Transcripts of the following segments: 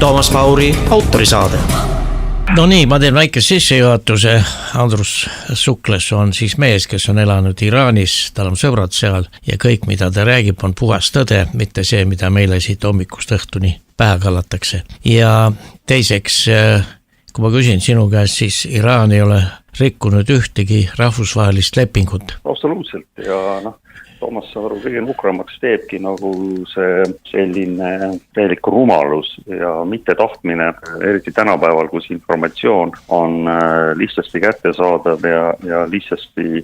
Toomas Pauri autorisaade. No nii, ma teen väike sissejuhatuse. Andrus Sukles on siis mees, kes on elanud Iraanis, tal on sõbrad seal ja kõik, mida ta räägib, on puhas tõde, mitte see, mida meile siit hommikust õhtuni pähe kallatakse. Ja teiseks, kui ma küsin sinu käest, siis Iraan ei ole rikkunud ühtegi rahvusvahelist lepingut. Absoluutselt ja Toomas Saaru kõige nukramaks teebki nagu see selline täielik rumalus ja mitte tahtmine, eriti tänapäeval, kus informatsioon on lihtsasti kättesaadav ja lihtsasti,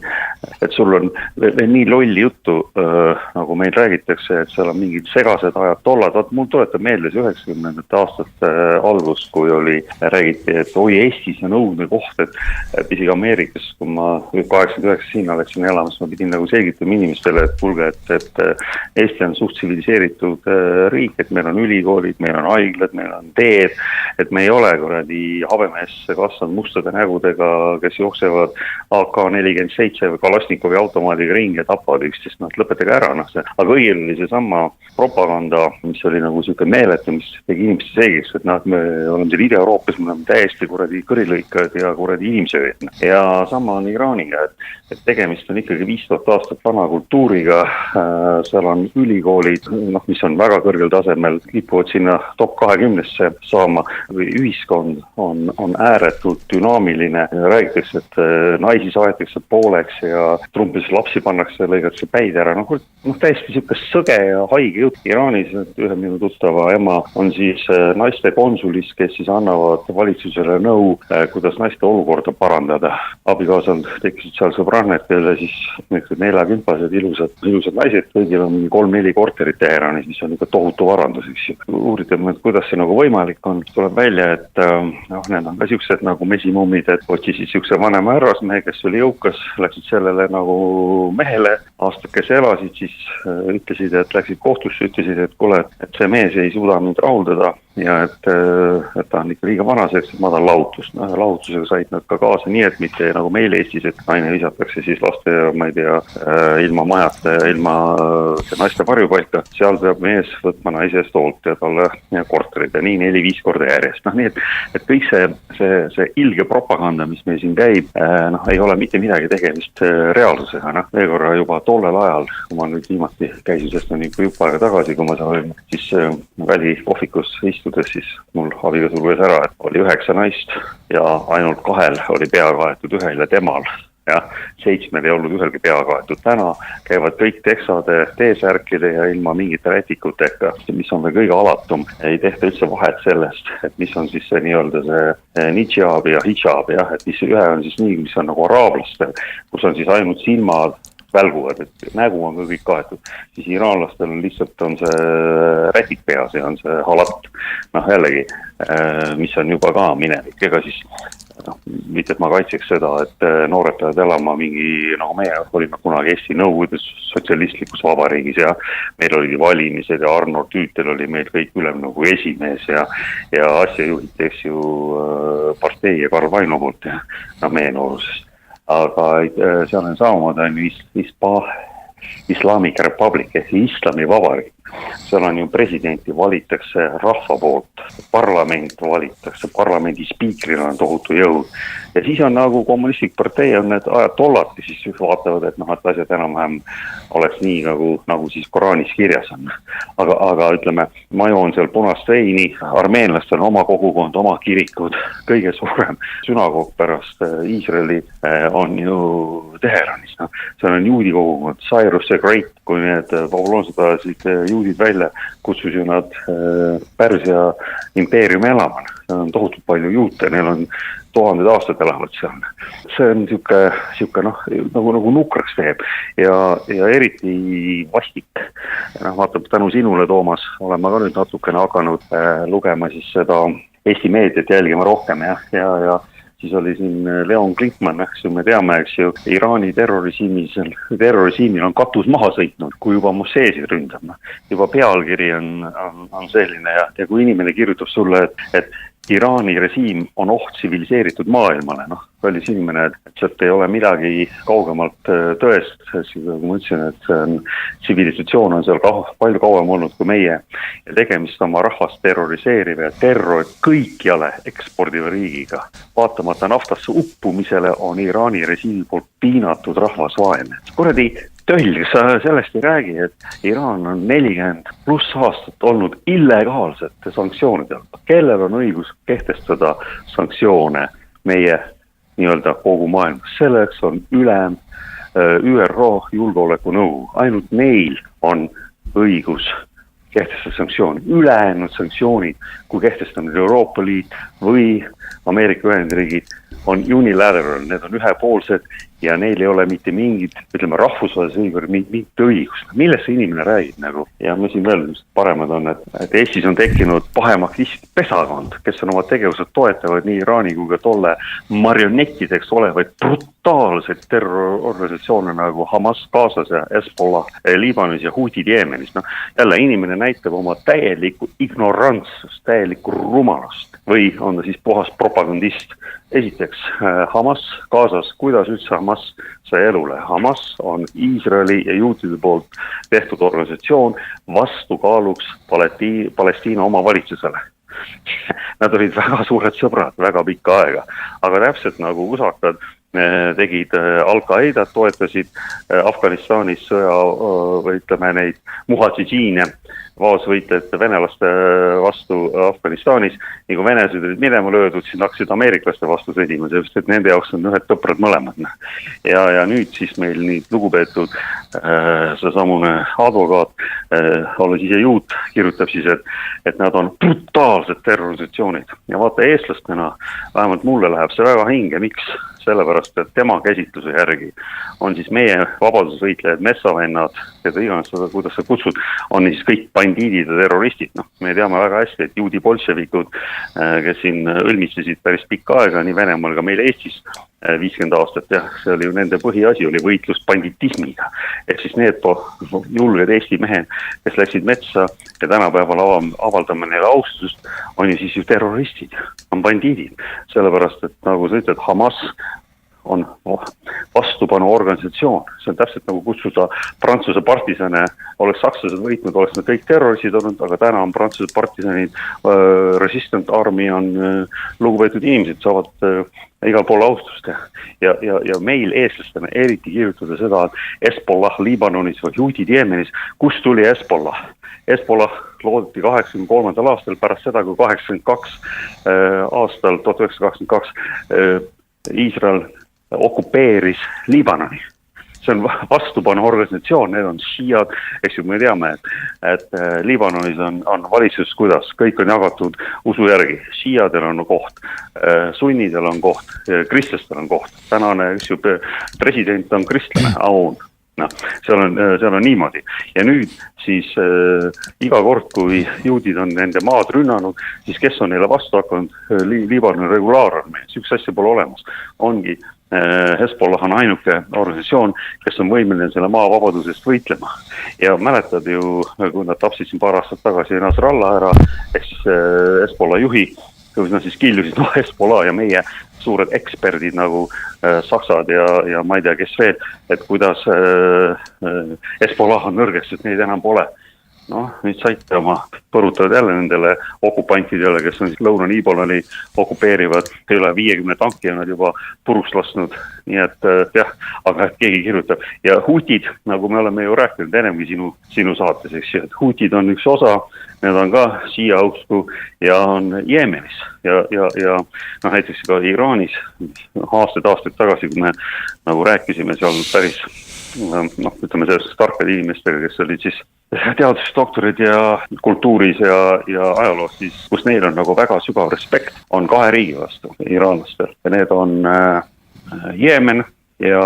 et sul on nii lolli juttu, nagu meil räägitakse, et seal on mingid segased ajad tollad. Mul tuletab meelde 90. aastate algus, kui räägiti, et oi Eestis on õudne koht, et isegi Ameerikas, kui ma 89 sinna läksin elamas, ma pidin nagu selgitama inimestele, et kuulge, et Eesti on suht tsiviliseeritud riik, et meil on ülikoolid, meil on haiglad, meil on teed, et me ei ole kuradi habemeesse kasvanud mustade nägudega, kes jooksevad AK-47 või Kalasnikovi automaadiga ringi ja tapavad üksteist, lõpetage ära. Aga õigel oli see sama propaganda, mis oli nagu selline meeletu, mis tegi inimeste selgeks, et me oleme seal Ida-Euroopas, me oleme täiesti kuradi kõrilõikad ja kuradi inimsööd. Ja sama on Iraaniga, et tegemist on ikkagi 5000 aastat vana kultuuriga, seal on ülikoolid, mis on väga kõrgel tasemel, kipuvad sinna top 20-sse saama, või ühiskond on ääretult dünaamiline, räägitakse, et naisi saetakse pooleks ja trumpis lapsi pannakse, lõigatakse päid ära, täiesti siuke sõge ja haige jutt. Iraanis ühe minu tuttava ema on siis naiste konsulis, kes siis annavad valitsusele nõu, kuidas naiste olukorda parandada. Abikaasal tekkisid seal sõbranned, kelle siis 40-pased ilusad naised, kõigil on 3-4 korterit Teheranis, mis on ikka tohutu varandus. Uuritab, kuidas see nagu võimalik on, tuleb välja, et need on ka siuksed nagu mesimummid, et otsisid siukse vanema härrasmehe, kes oli jõukas, läksid sellele nagu mehele, aastakes elasid, siis ütlesid, et läksid kohtusse, ütlesid, et kuule, et see mees ei suuda mind rahuldada ja et ta on ikka liiga vanaseks, et ma tahan lahutust. Lahutusega said nad ka kaasa nii, et mitte nagu meil Eestis, et naine visatakse siis laste, ma ei tea, ilma majata ja ilma naiste varjupaika. Seal peab mees võtma naise stoolt ja talle korterid ja nii 4-5 korda järjest. Nii et kõik see ilge propaganda, mis meil siin käib, ei ole mitte midagi tegemist reaalsusega. Veel korra juba tollel ajal, kui ma nüüd viimati käisin, sest on ikka jupp aega tagasi, kui ma seal olin, siis välikohvikus istudes, siis mul abigas luges ära, et oli 9 naist ja ainult 2 oli pea kaetud, ühel ja temal. Ja 7 ei olnud ühelgi pea kaetud. Täna käivad kõik teksade, T-särkide ja ilma mingite rätikutega, mis on veel kõige alatum. Ei tehta üldse vahet sellest, et mis on siis see nii-öelda see nidžaab ja hijab, et mis ühe on siis nii, mis on nagu araablastel, kus on siis ainult silmad välguvad, et nägu on ka kõik kaetud. Siis iraanlastel lihtsalt on see rätik peas ja on see halat. Jällegi, mis on juba ka minevik. Ega siis mitte, et ma kaitseks seda, et noored peavad elama mingi, meie olime kunagi Eesti Nõukogude sotsialistlikus vabariigis ja meil olid valimised ja Arno Tüütel oli meil kõik ülemnõukogu esimees ja asja juhiti, eks ju, partei ja Karl Vaino poolt ja meie noorusest. Aga seal on samamoodi Islamic Republic ehk Islami vabariik. Seal on ju presidenti valitakse rahva poolt, parlament valitakse, parlamendi spiikril on tohutu jõud. Ja siis on nagu kommunistlik partei on need ajad tollad, siis vaatavad, et asjad enam-vähem oleks nii, nagu siis Koraanis kirjas on. Aga ütleme, ma joon seal punast veini, armeenlastel on oma kogukond, oma kirikud, kõige suurem sünagoog pärast Iisraeli on ju Teheranis. Seal on juudi kogukond, Cyrus the Great, kui need babylonsed ajasid juudid välja, kutsus ju nad Pärsia impeeriumi elama. Seal on tohutult palju juute, neil on 1000 aastat elavad seal. See on siuke nagu nukraks teeb ja eriti vastik. Vaatab tänu sinule, Toomas, olen ma ka nüüd natukene hakanud lugema siis seda Eesti meediat jälgima rohkem ja siis oli siin Leon Klinkmann, me teame, eks ju, Iraani terrorisiimil on katus maha sõitnud, kui juba mosseesid ründab. Juba pealkiri on selline ja kui inimene kirjutab sulle, et Iraani režiim on oht tsiviliseeritud maailmale, kallis inimene, et sealt ei ole midagi kaugemalt tõest, nagu ma ütlesin, et see on, tsivilisatsioon on seal palju kauem olnud kui meie ja tegemist oma rahvast terroriseeriva ja terror kõikjale ekspordiva riigiga. Vaatamata naftasse uppumisele on Iraani režiimi poolt piinatud rahvas vaene. Kuradi töll, sa sellest ei räägi, et Iraan on 40+ aastat olnud illegaalsete sanktsioonidel. Kellel on õigus kehtestada sanktsioone meie nii-öelda kogu maailmas? Selleks on ülem ÜRO julgeolekunõukogu. Ainult neil on õigus kehtestada sanktsiooni. Ülejäänud sanktsioonid, kui kehtestanud Euroopa Liit või Ameerika Ühendriigid, on unilateral, need on ühepoolsed ja neil ei ole mitte mingit, ütleme, rahvusvahelise õiguse mingit õigust. Millest see inimene räägib nagu? Ja me siin veel paremad on, et Eestis on tekkinud pahemaktisti pesakond, kes on oma tegevused toetavad nii Iraani kui ka tolle marionettideks olevaid brutaalseid terrororganisatsioone nagu Hamas Gazas ja Hezbollah Liibanis ja Hutid Jeemenis. No, jälle inimene näitab oma täielikku ignorantsust, täielikku rumalust või on ta siis puhas propagandist. Esiteks, Hamas Gazas, kuidas üldse Hamas sai elule? Hamas on Iisraeli ja juutide poolt tehtud organisatsioon vastukaaluks Palestiina omavalitsusele. Nad olid väga suured sõbrad, väga pikka aega, aga täpselt nagu usakad tegid Al-Qaeda, toetasid Afganistanis sõja, või ütleme neid muhadžiine, vaosvõitlejate venelaste vastu Afganistanis, nii kui venelased olid minema löödud, siis hakkasid ameeriklaste vastu sõdima, sest et nende jaoks on ühed tõprad mõlemad. Ja nüüd siis meil nii lugupeetud seesamune advokaat, olles ise juut, kirjutab siis, et nad on brutaalsed terrorisatsioonid. Ja vaata, eestlastena, vähemalt mulle läheb see väga hinge, miks? Sellepärast, et tema käsitluse järgi on siis meie vabadusvõitlejad, metsavennad, keda iganes, kuidas sa kutsud, on siis kõik bandiidid ja terroristid. No, me teame väga hästi, et juudi bolševikud, kes siin õlmitsesid päris pikka aega, nii Venemaal ka meil Eestis 50 aastat, jah, see oli ju nende põhiasi, oli võitlus banditismiga. Et siis need julged Eesti mehed, kes läksid metsa ja tänapäeval avaldame neile austust, on ju siis ju terroristid, on bandiidid. Sellepärast, et nagu sa ütled, Hamas on vastupanu organisatsioon. See on täpselt nagu kutsuda Prantsuse partisane, oleks sakslased võitnud, oleks nad kõik terroristid olnud, aga täna on Prantsuse partisanid, resistant army on lugupeetud inimesed, saavad igal pool austust ja meil eestlastena eriti kirjutada seda, et Hezbollah Liibanonis või Hutid Jeemenis, kust tuli Hezbollah? Hezbollah loodeti 83. aastal pärast seda, kui 1982 Iisrael okupeeris Liibanoni. See on vastupanu organisatsioon, need on šiiad, eks ju, me teame, et Liibanonis on valitsus kuidas, kõik on jagatud usu järgi, šiiadel on koht, sunnidel on koht, kristlastel on koht, tänane eks ju, president on kristlane, Aoun. No, seal on niimoodi. Ja nüüd siis iga kord, kui juudid on nende maad rünnanud, siis kes on neile vastu hakanud, Liibanoni regulaararmee, üks asja pole olemas, ongi Hezbollah on ainuke organisatsioon, kes on võimeline selle maa vabadusest võitlema. Ja mäletad ju, kui nad tapsid siin paar aastat tagasi Nasrallah ära, ehk siis Hezbollah juhi, kui nad siis killusid Hezbollah ja meie suured eksperdid nagu saksad ja ma ei tea, kes veel, et kuidas Hezbollah on nõrgeks, et neid enam pole. Noh, nüüd saite oma põrutavad jälle nendele okupantidele, kes on Lõuna-Liibanoni okupeerivad, üle 50 tanki on nad juba puruks lasknud, nii et jah, aga keegi kirjutab. Ja Hutid, nagu me oleme ju rääkinud enemgi sinu saates, eks ju, et Hutid on üks osa, need on ka siia usku ja on Jeemenis ja noh, näiteks ka Iraanis aastaid tagasi, kui me nagu rääkisime seal päris noh, ütleme sellest tarkade inimestega, kes olid siis teadusdoktorid ja kultuuris ja ajaloos, siis kus neil on nagu väga sügav respekt, on kahe riigi vastu iraanlastel ja need on Jeemen ja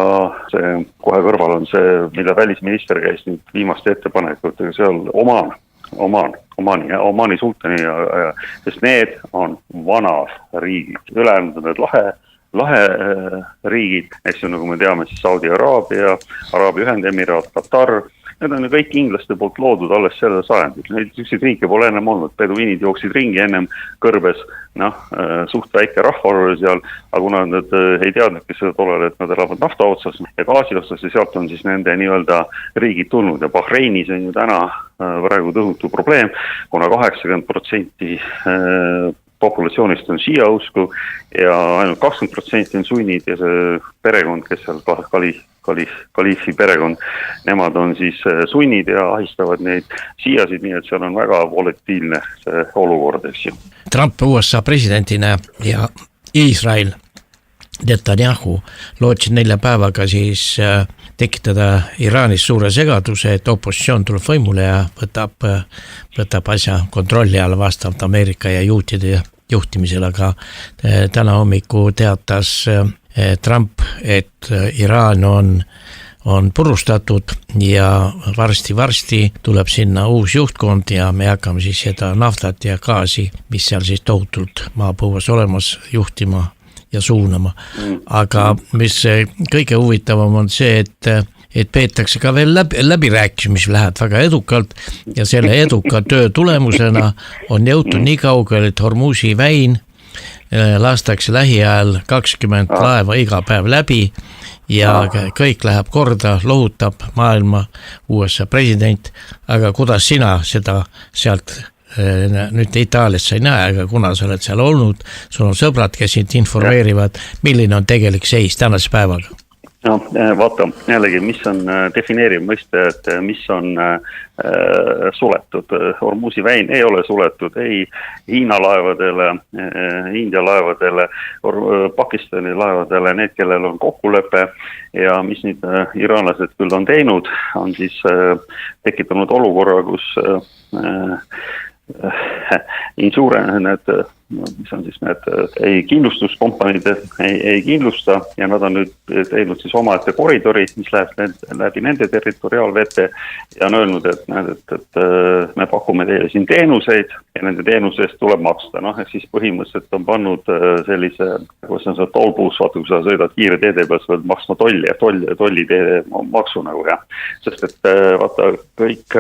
see kohe kõrval on see, mille välisminister käis nüüd viimaste ettepanekutega seal Omani sultani ja sest need on vanad riigid, ülejäänud on need lahe riigid, eks ju, nagu me teame, siis Saudi Araabia, Araabia Ühendemiraat, Katar need on ju kõik inglaste poolt loodud alles sellel sajandil. Neid üksid riike pole ennem olnud, peduiinid jooksid ringi ennem kõrbes, suht väike rahvaarv seal, aga kuna nad ei teadnudki seda tollel, et nad elavad nafta otsas ja gaasi otsas ja sealt on siis nende nii-öelda riigid tulnud ja Bahreinis on ju täna praegu tõhutu probleem, kuna 80% populatsioonist on šiia usku ja ainult 20% on sunnid ja see perekond, kes seal kaliifi perekond, nemad on siis sunnid ja ahistavad neid šiiasid, nii et seal on väga volatiilne see olukord, eks ju. Trump USA presidentina ja Iisrael Netanyahu lootsid 4 päevaga siis tekitada Iraanis suure segaduse, et opositsioon tuleb võimule ja võtab asja kontrolli alla vastavalt Ameerika ja juutide juhtimisel, aga täna hommiku teatas Trump, et Iraan on purustatud ja varsti tuleb sinna uus juhtkond ja me hakkame siis seda naftat ja gaasi, mis seal siis tohutult maapõues olemas juhtima ja suunama. Aga mis kõige huvitavam on see, et peetakse ka veel läbirääkimisi, mis lähevad väga edukalt ja selle eduka töö tulemusena on jõutud nii kaugel, et Hormuzi väin lastakse lähiajal 20 laeva iga päev läbi ja kõik läheb korda, lohutab maailma USA president, aga kuidas sina seda sealt nüüd Itaalias sa ei näe, aga kuna sa oled seal olnud, sul on sõbrad, kes sind informeerivad, milline on tegelik seis tänase päevaga? No vaata, jällegi, mis on defineeriv mõiste, et mis on suletud. Hormuzi väin ei ole suletud ei Hiina laevadele, India laevadele, Pakistani laevadele, need, kellel on kokkulepe ja mis nüüd iraanlased küll on teinud, on siis tekitanud olukorra, kus mis on siis need kindlustuskompaniid ei kindlusta ja nad on nüüd teinud siis omaette koridori, mis läheb läbi nende territoriaalvete ja on öelnud, et me pakume teile siin teenuseid ja nende teenuse eest tuleb maksta. Ehk siis põhimõtteliselt on pannud sellise, kus on see tollpuus, vaata, kui sa sõidad kiire teede peal, sa võid maksma tolli teede maksu nagu, jah. Sest et vaata, kõik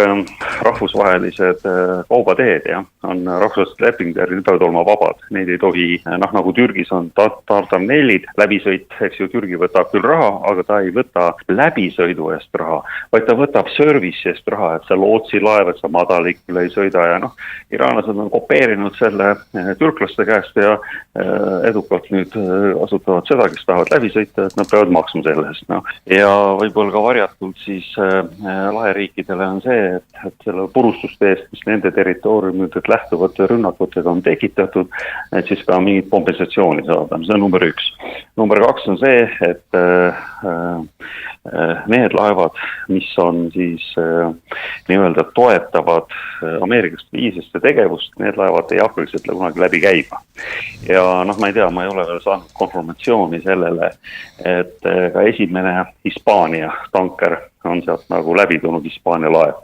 rahvusvahelised kaubateed on rahvusvahelised lepingud, need peavad olema vabad. Neid ei tohi, nagu Türgis on Tartamnellid, läbisõit, eks ju, Türgi võtab küll raha, aga ta ei võta läbisõidu eest raha, vaid ta võtab service eest raha, et sa lootsi laev, et sa madalikule ei sõida ja iraanlased on kopeerinud selle türklaste käest ja edukalt nüüd asutavad seda, kes tahavad läbi sõita, et nad peavad maksma selle eest. Ja võib-olla ka varjatult siis laheriikidele on see, et selle purustuste eest, mis nende territooriumidelt lähtuvate rünnakutega on tekitatud, et siis ka mingit kompensatsiooni saada. See on number 1. Number 2 on see, et need laevad, mis on siis nii-öelda toetavad Ameerikast viiseste tegevust, need laevad ei hakka lihtsalt kunagi läbi käima. Ja ma ei tea, ma ei ole veel saanud konformatsiooni sellele, et ka esimene Hispaania tanker on sealt nagu läbi tulnud Hispaania laev.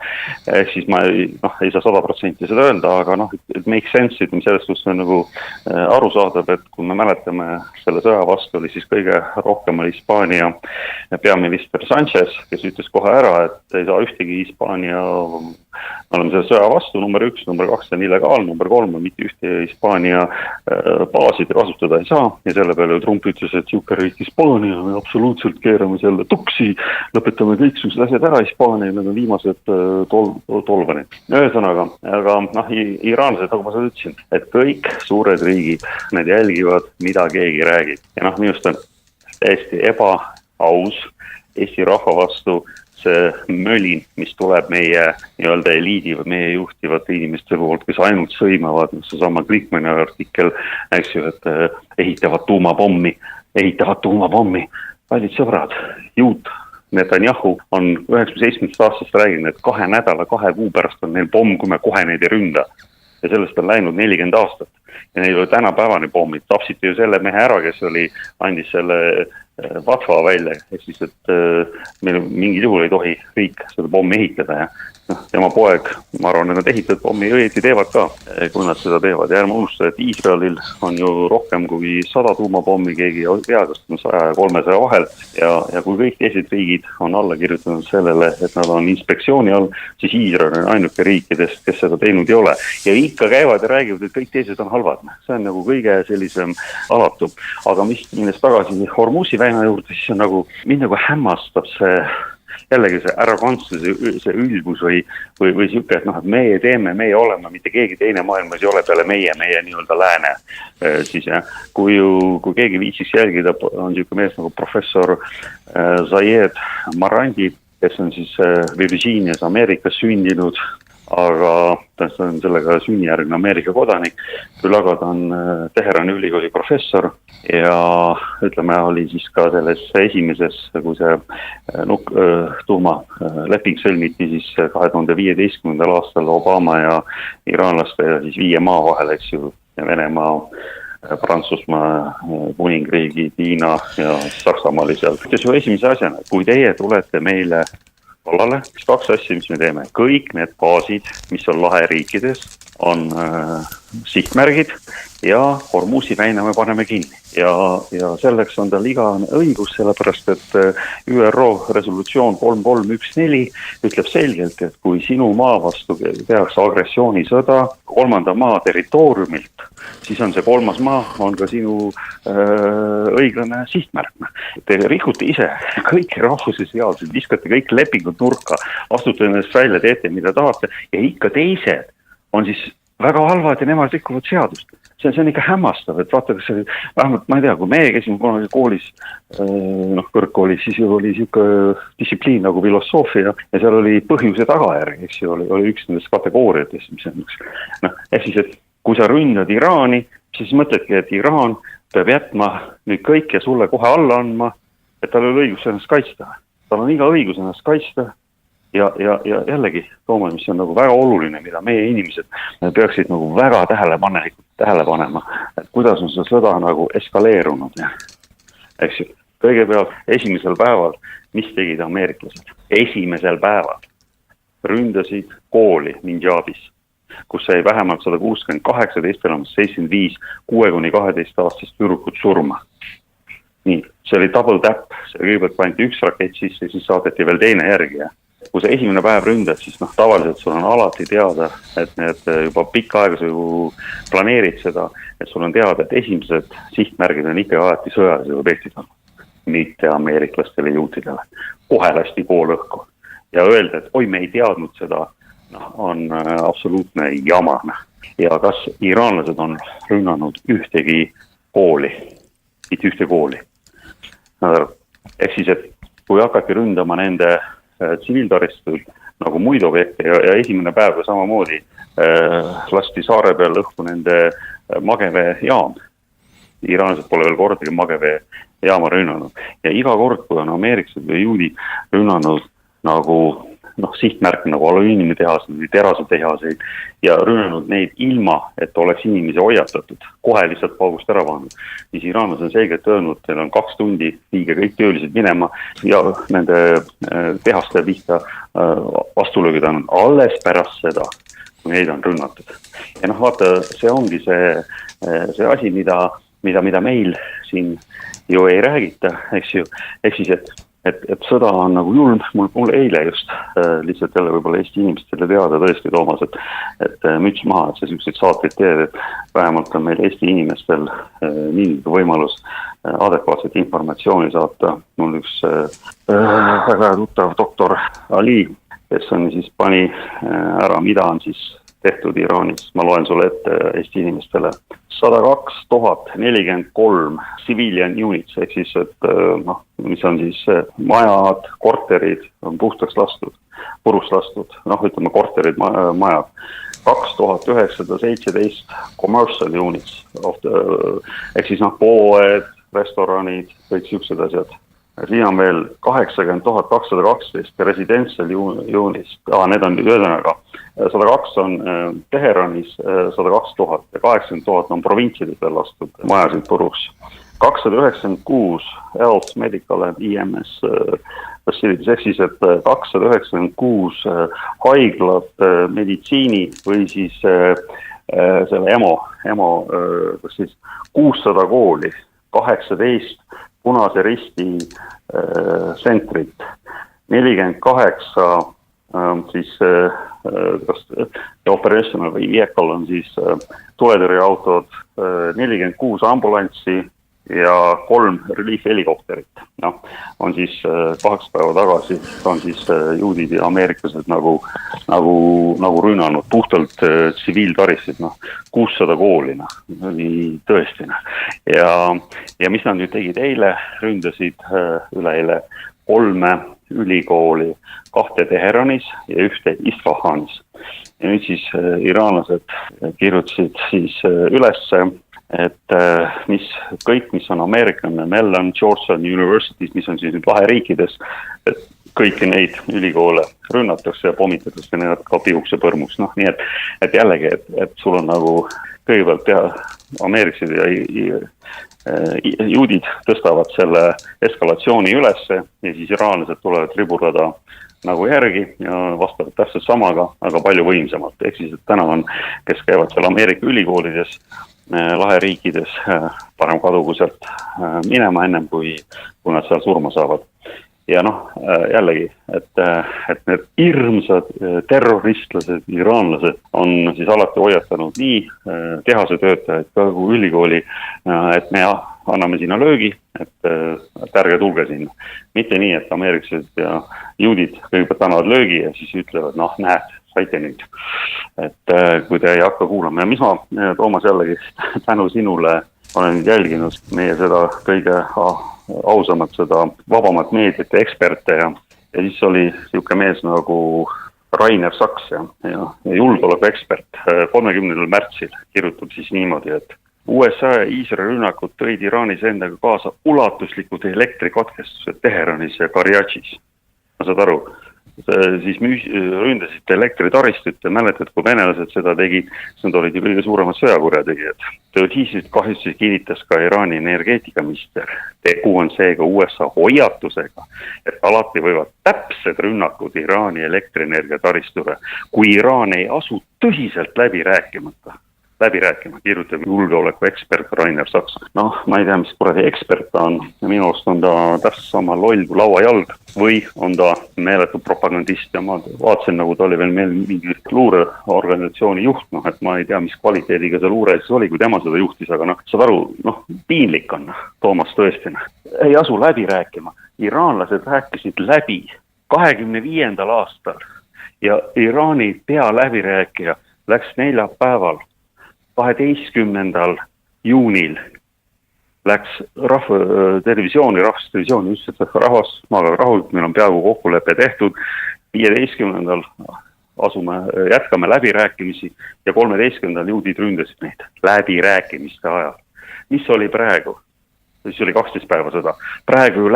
Ehk siis ma ei saa 100% seda öelda, aga it makes sense, et sellest just on nagu aru saadab, et kui me mäletame selle sõja vastu, oli siis kõige rohkem Hispaania peaminister Sanchez, kes ütles kohe ära, et ei saa ühtegi Hispaania, me oleme selle sõja vastu, number 1, number 2 on illegaal, number 3 on mitte ühte Hispaania baasid kasutada ei saa ja selle peale Trump ütles, et siuke riik Hispaania, me absoluutselt keerame selle tuksi, lõpetame kõik asjad ära Hispaania, need on viimased tolvanid. Ühesõnaga, aga iraanlased, nagu ma seda ütlesin, et kõik suured riigid, need jälgivad, mida keegi räägib. Ja minust on täiesti ebaaus Eesti rahva vastu see mölin, mis tuleb meie nii-öelda eliidi või meie juhtivate inimeste poolt, kes ainult sõimavad, seesama Glickmani artikkel, eks ju, et ehitavad tuumapommi, Valid sõbrad, juut Netanyahu on 97 aastast rääginud, et 2 nädala, 2 kuu pärast on neil pomm, kui me kohe neid ei ründa. Ja sellest on läinud 40 aastat. Ja neil oli tänapäevani pommid. Tapsiti ju selle mehe ära, kes andis selle vatva välja. Ehk siis, et meil mingil juhul ei tohi riik seda pommi ehitada. Ja tema poeg, ma arvan, et nad ehitavad pommi õieti teevad ka, kui nad seda teevad. Ja ärme unusta, et Iisraelil on ju rohkem kui 100 tuumapommi, keegi ei tea, kas 100 ja 300 vahel. Ja kui kõik teised riigid on alla kirjutanud sellele, et nad on inspektsiooni all, siis Iisrael on ainuke riikidest, kes seda teinud ei ole. Ja ikka käivad ja räägivad, et kõik teised on halvad. See on nagu kõige sellisem alatu. Aga millest tagasi Hormuzi väina juurde, siis on nagu, mind nagu hämmastab see jällegi see arrogantsus, see ülbus või siuke, et meie teeme, meie oleme, mitte keegi teine maailmas ei ole peale meie nii-öelda lääne. Siis, kui keegi viitsiks jälgida, on siuke mees nagu professor Zayed Marandi, kes on siis Virginias Ameerikas sündinud, aga ta on sellega sünnijärgne Ameerika kodanik, küll aga ta on Teherani ülikooli professor ja ütleme, oli siis ka selles esimeses, kui see tuumaleping sõlmiti siis 2015. aastal Obama ja iraanlaste ja siis 5 maa vahel, eks ju, Venemaa, Prantsusmaa, Kuningriigi, Hiina ja Saksamaa oli seal. See on esimese asjana, kui teie tulete meile kallale, siis 2 asja, mis me teeme. Kõik need baasid, mis on laheriikides, on sihtmärgid ja Hormuzi väina me paneme kinni. Ja selleks on tal iga õigus, sellepärast et ÜRO resolutsioon 3314 ütleb selgelt, et kui sinu maa vastu tehakse agressioonisõda 3. maa territooriumilt, siis on see 3. maa on ka sinu õiglane sihtmärk. Te rikute ise kõik rahvusesiaalsed, viskate kõik lepingud nurka, astute ennast välja, teete mida tahate ja ikka teised on siis väga halvad ja nemad rikuvad seadust. See on ikka hämmastav, et vaata, kas see, vähemalt ma ei tea, kui meie käisime kunagi koolis, kõrgkoolis, siis oli siuke distsipliin nagu filosoofia ja seal oli põhjuse tagajärg, eks ju, oli üks nendest kategooriatest, mis on üks. Siis, et kui sa ründad Iraani, siis mõtledki, et Iraan peab jätma nüüd kõik ja sulle kohe alla andma, et tal oli õigus ennast kaitsta. Tal on iga õigus ennast kaitsta. Ja jällegi, Toomas, mis on nagu väga oluline, mida meie inimesed peaksid nagu väga tähele panema, et kuidas on see sõda nagu eskaleerunud. Eks ju, kõigepealt esimesel päeval, mis tegid ameeriklased? Esimesel päeval ründasid kooli Minjabis, kus sai vähemalt 168, teistel on 75, 6-12 aastast tüdrukut surma. Nii, see oli double tap, see kõigepealt pandi 1 rakett sisse, siis saadeti veel teine järgi. Kui see esimene päev ründad, siis tavaliselt sul on alati teada, et need juba pikka aega sa ju planeerid seda, et sul on teada, et esimesed sihtmärgid on ikka alati sõjalised objektid, mitte ameeriklastele juutidele. Kohe lasti kool õhku. Ja öelda, et oi, me ei teadnud seda, on absoluutne jama. Ja kas iraanlased on rünnanud ühtegi kooli, mitte ühte kooli. Ehk siis, et kui hakati ründama nende tsiviiltaristud nagu muid objekte ja esimene päev samamoodi lasti saare peal õhku nende mageveejaam. Iraanlased pole veel kordagi mageveejaama rünnanud. Ja iga kord, kui on ameeriklased või juudi rünnanud nagu sihtmärk nagu alümiiniumitehased või terasetehaseid ja rünnanud neid ilma, et oleks inimesi hoiatatud, kohe lihtsalt paugust ära pannud. Siis iraanlased on selgelt öelnud, teil on 2 tundi, viige kõik töölised minema ja nende tehaste pihta vastulöögid on alles pärast seda, kui neid on rünnatud. Ja vaata, see ongi see asi, mida meil siin ju ei räägita, eks ju, ehk siis, et sõda on nagu julm, mul eile just lihtsalt jälle võib-olla Eesti inimestele teada tõesti, Toomas, et müts maha, et see selliseid saateid teed, et vähemalt on meil Eesti inimestel nii võimalus adekvaatset informatsiooni saata. Mul üks väga tuttav doktor Ali, kes on siis pani ära, mida on siis tehtud Iraanis. Ma loen sulle ette Eesti inimestele. 102 043 civilian units, ehk siis, et mis on siis majad, korterid on puhtaks lastud, purust lastud, ütleme korterid, majad. 2917 commercial units, ehk siis poed, restoranid, kõik siuksed asjad. Siin on veel 80 212 residential units, need on ühesõnaga 102 on Teheranis, 102 000 ja 80 000 on provintsides veel lastud majasid puruks. 296 health, medical and EMS facilities, ehk siis, et 296 haiglat, meditsiini või siis selle EMO, kas siis 600 kooli, 18 Punase Risti sentrit, 48 siis kas operational või vehicle on siis tuletõrjeautod, 46 ambulanssi ja 3 relief-helikopterit. Noh, on siis 8 päeva tagasi on siis juudid ja ameeriklased nagu rünnanud puhtalt tsiviiltarissid, 600 kooli, nii tõesti. Ja mis nad nüüd tegid eile, ründasid üleeile 3 ülikooli, 2 Teheranis ja 1 Isfahanis. Ja nüüd siis iraanlased kirjutasid siis ülesse, et mis on American, Mellon, Georgetown Universities, mis on siis nüüd Laheriikides, et kõiki neid ülikoole rünnatakse ja pommitatakse need ka pihuks ja põrmuks. Nii et jällegi, et sul on nagu kõigepealt ameeriklased ja juudid tõstavad selle eskalatsiooni ülesse ja siis iraanlased tulevad riburada nagu järgi ja vastavad täpselt samaga, aga palju võimsamalt. Ehk siis, et täna on, kes käivad seal Ameerika ülikoolides, Laheriikides, parem kadugu sealt minema ennem, kui nad seal surma saavad. Ja jällegi, et need hirmsad terroristlased, iraanlased on siis alati hoiatanud nii tehase töötajaid ka kui ülikooli, et me anname sinna löögi, et ärge tulge sinna. Mitte nii, et ameeriklased ja juudid kõigepealt annavad löögi ja siis ütlevad, näed, saite nüüd. Et kui te ei hakka kuulama. Ja mis ma, Toomas, jällegi tänu sinule olen jälginud meie seda kõige ausamat, seda vabamat meediat ja eksperte ja siis oli siuke mees nagu Rainer Saks ja julgeoleku ekspert 30. märtsil kirjutab siis niimoodi, et USA ja Iisraeli rünnakud tõid Iraanis endaga kaasa ulatuslikud elektrikatkestused Teheranis ja Karjatšis. Ma saad aru, siis ründasid elektritaristut ja mäletad, kui venelased seda tegid, siis nad olid ju kõige suuremad sõjakurjategijad. Tõsiselt kahjusti kinnitas ka Iraani energeetikaminister. Tegu on seega USA hoiatusega, et alati võivad täpsed rünnakud Iraani elektrienergia taristure, kui Iraan ei asu tõsiselt läbi rääkima, kirjutab julgeoleku ekspert Rainer Saks. Ma ei tea, mis kuradi ekspert ta on. Minu arust on ta täpselt sama loll kui lauajalg või on ta meeletu propagandist ja ma vaatasin, nagu ta oli veel meil mingi luureorganisatsiooni juht, et ma ei tea, mis kvaliteediga see luure siis oli, kui tema seda juhtis, aga saad aru, piinlik on, Toomas, tõesti. Ei asu läbi rääkima. Iraanlased rääkisid läbi 25. aastal ja Iraani pealäbirääkija läks neljapäeval 12. juunil läks rahvastelevisiooni, ütles, et rahvas, maaga rahult, meil on peaaegu kokkulepe tehtud, 15. jätkame läbirääkimisi ja 13. juudid ründasid neid läbirääkimiste ajal. Mis oli praegu? Siis oli 12 päeva sõda. Praegu ju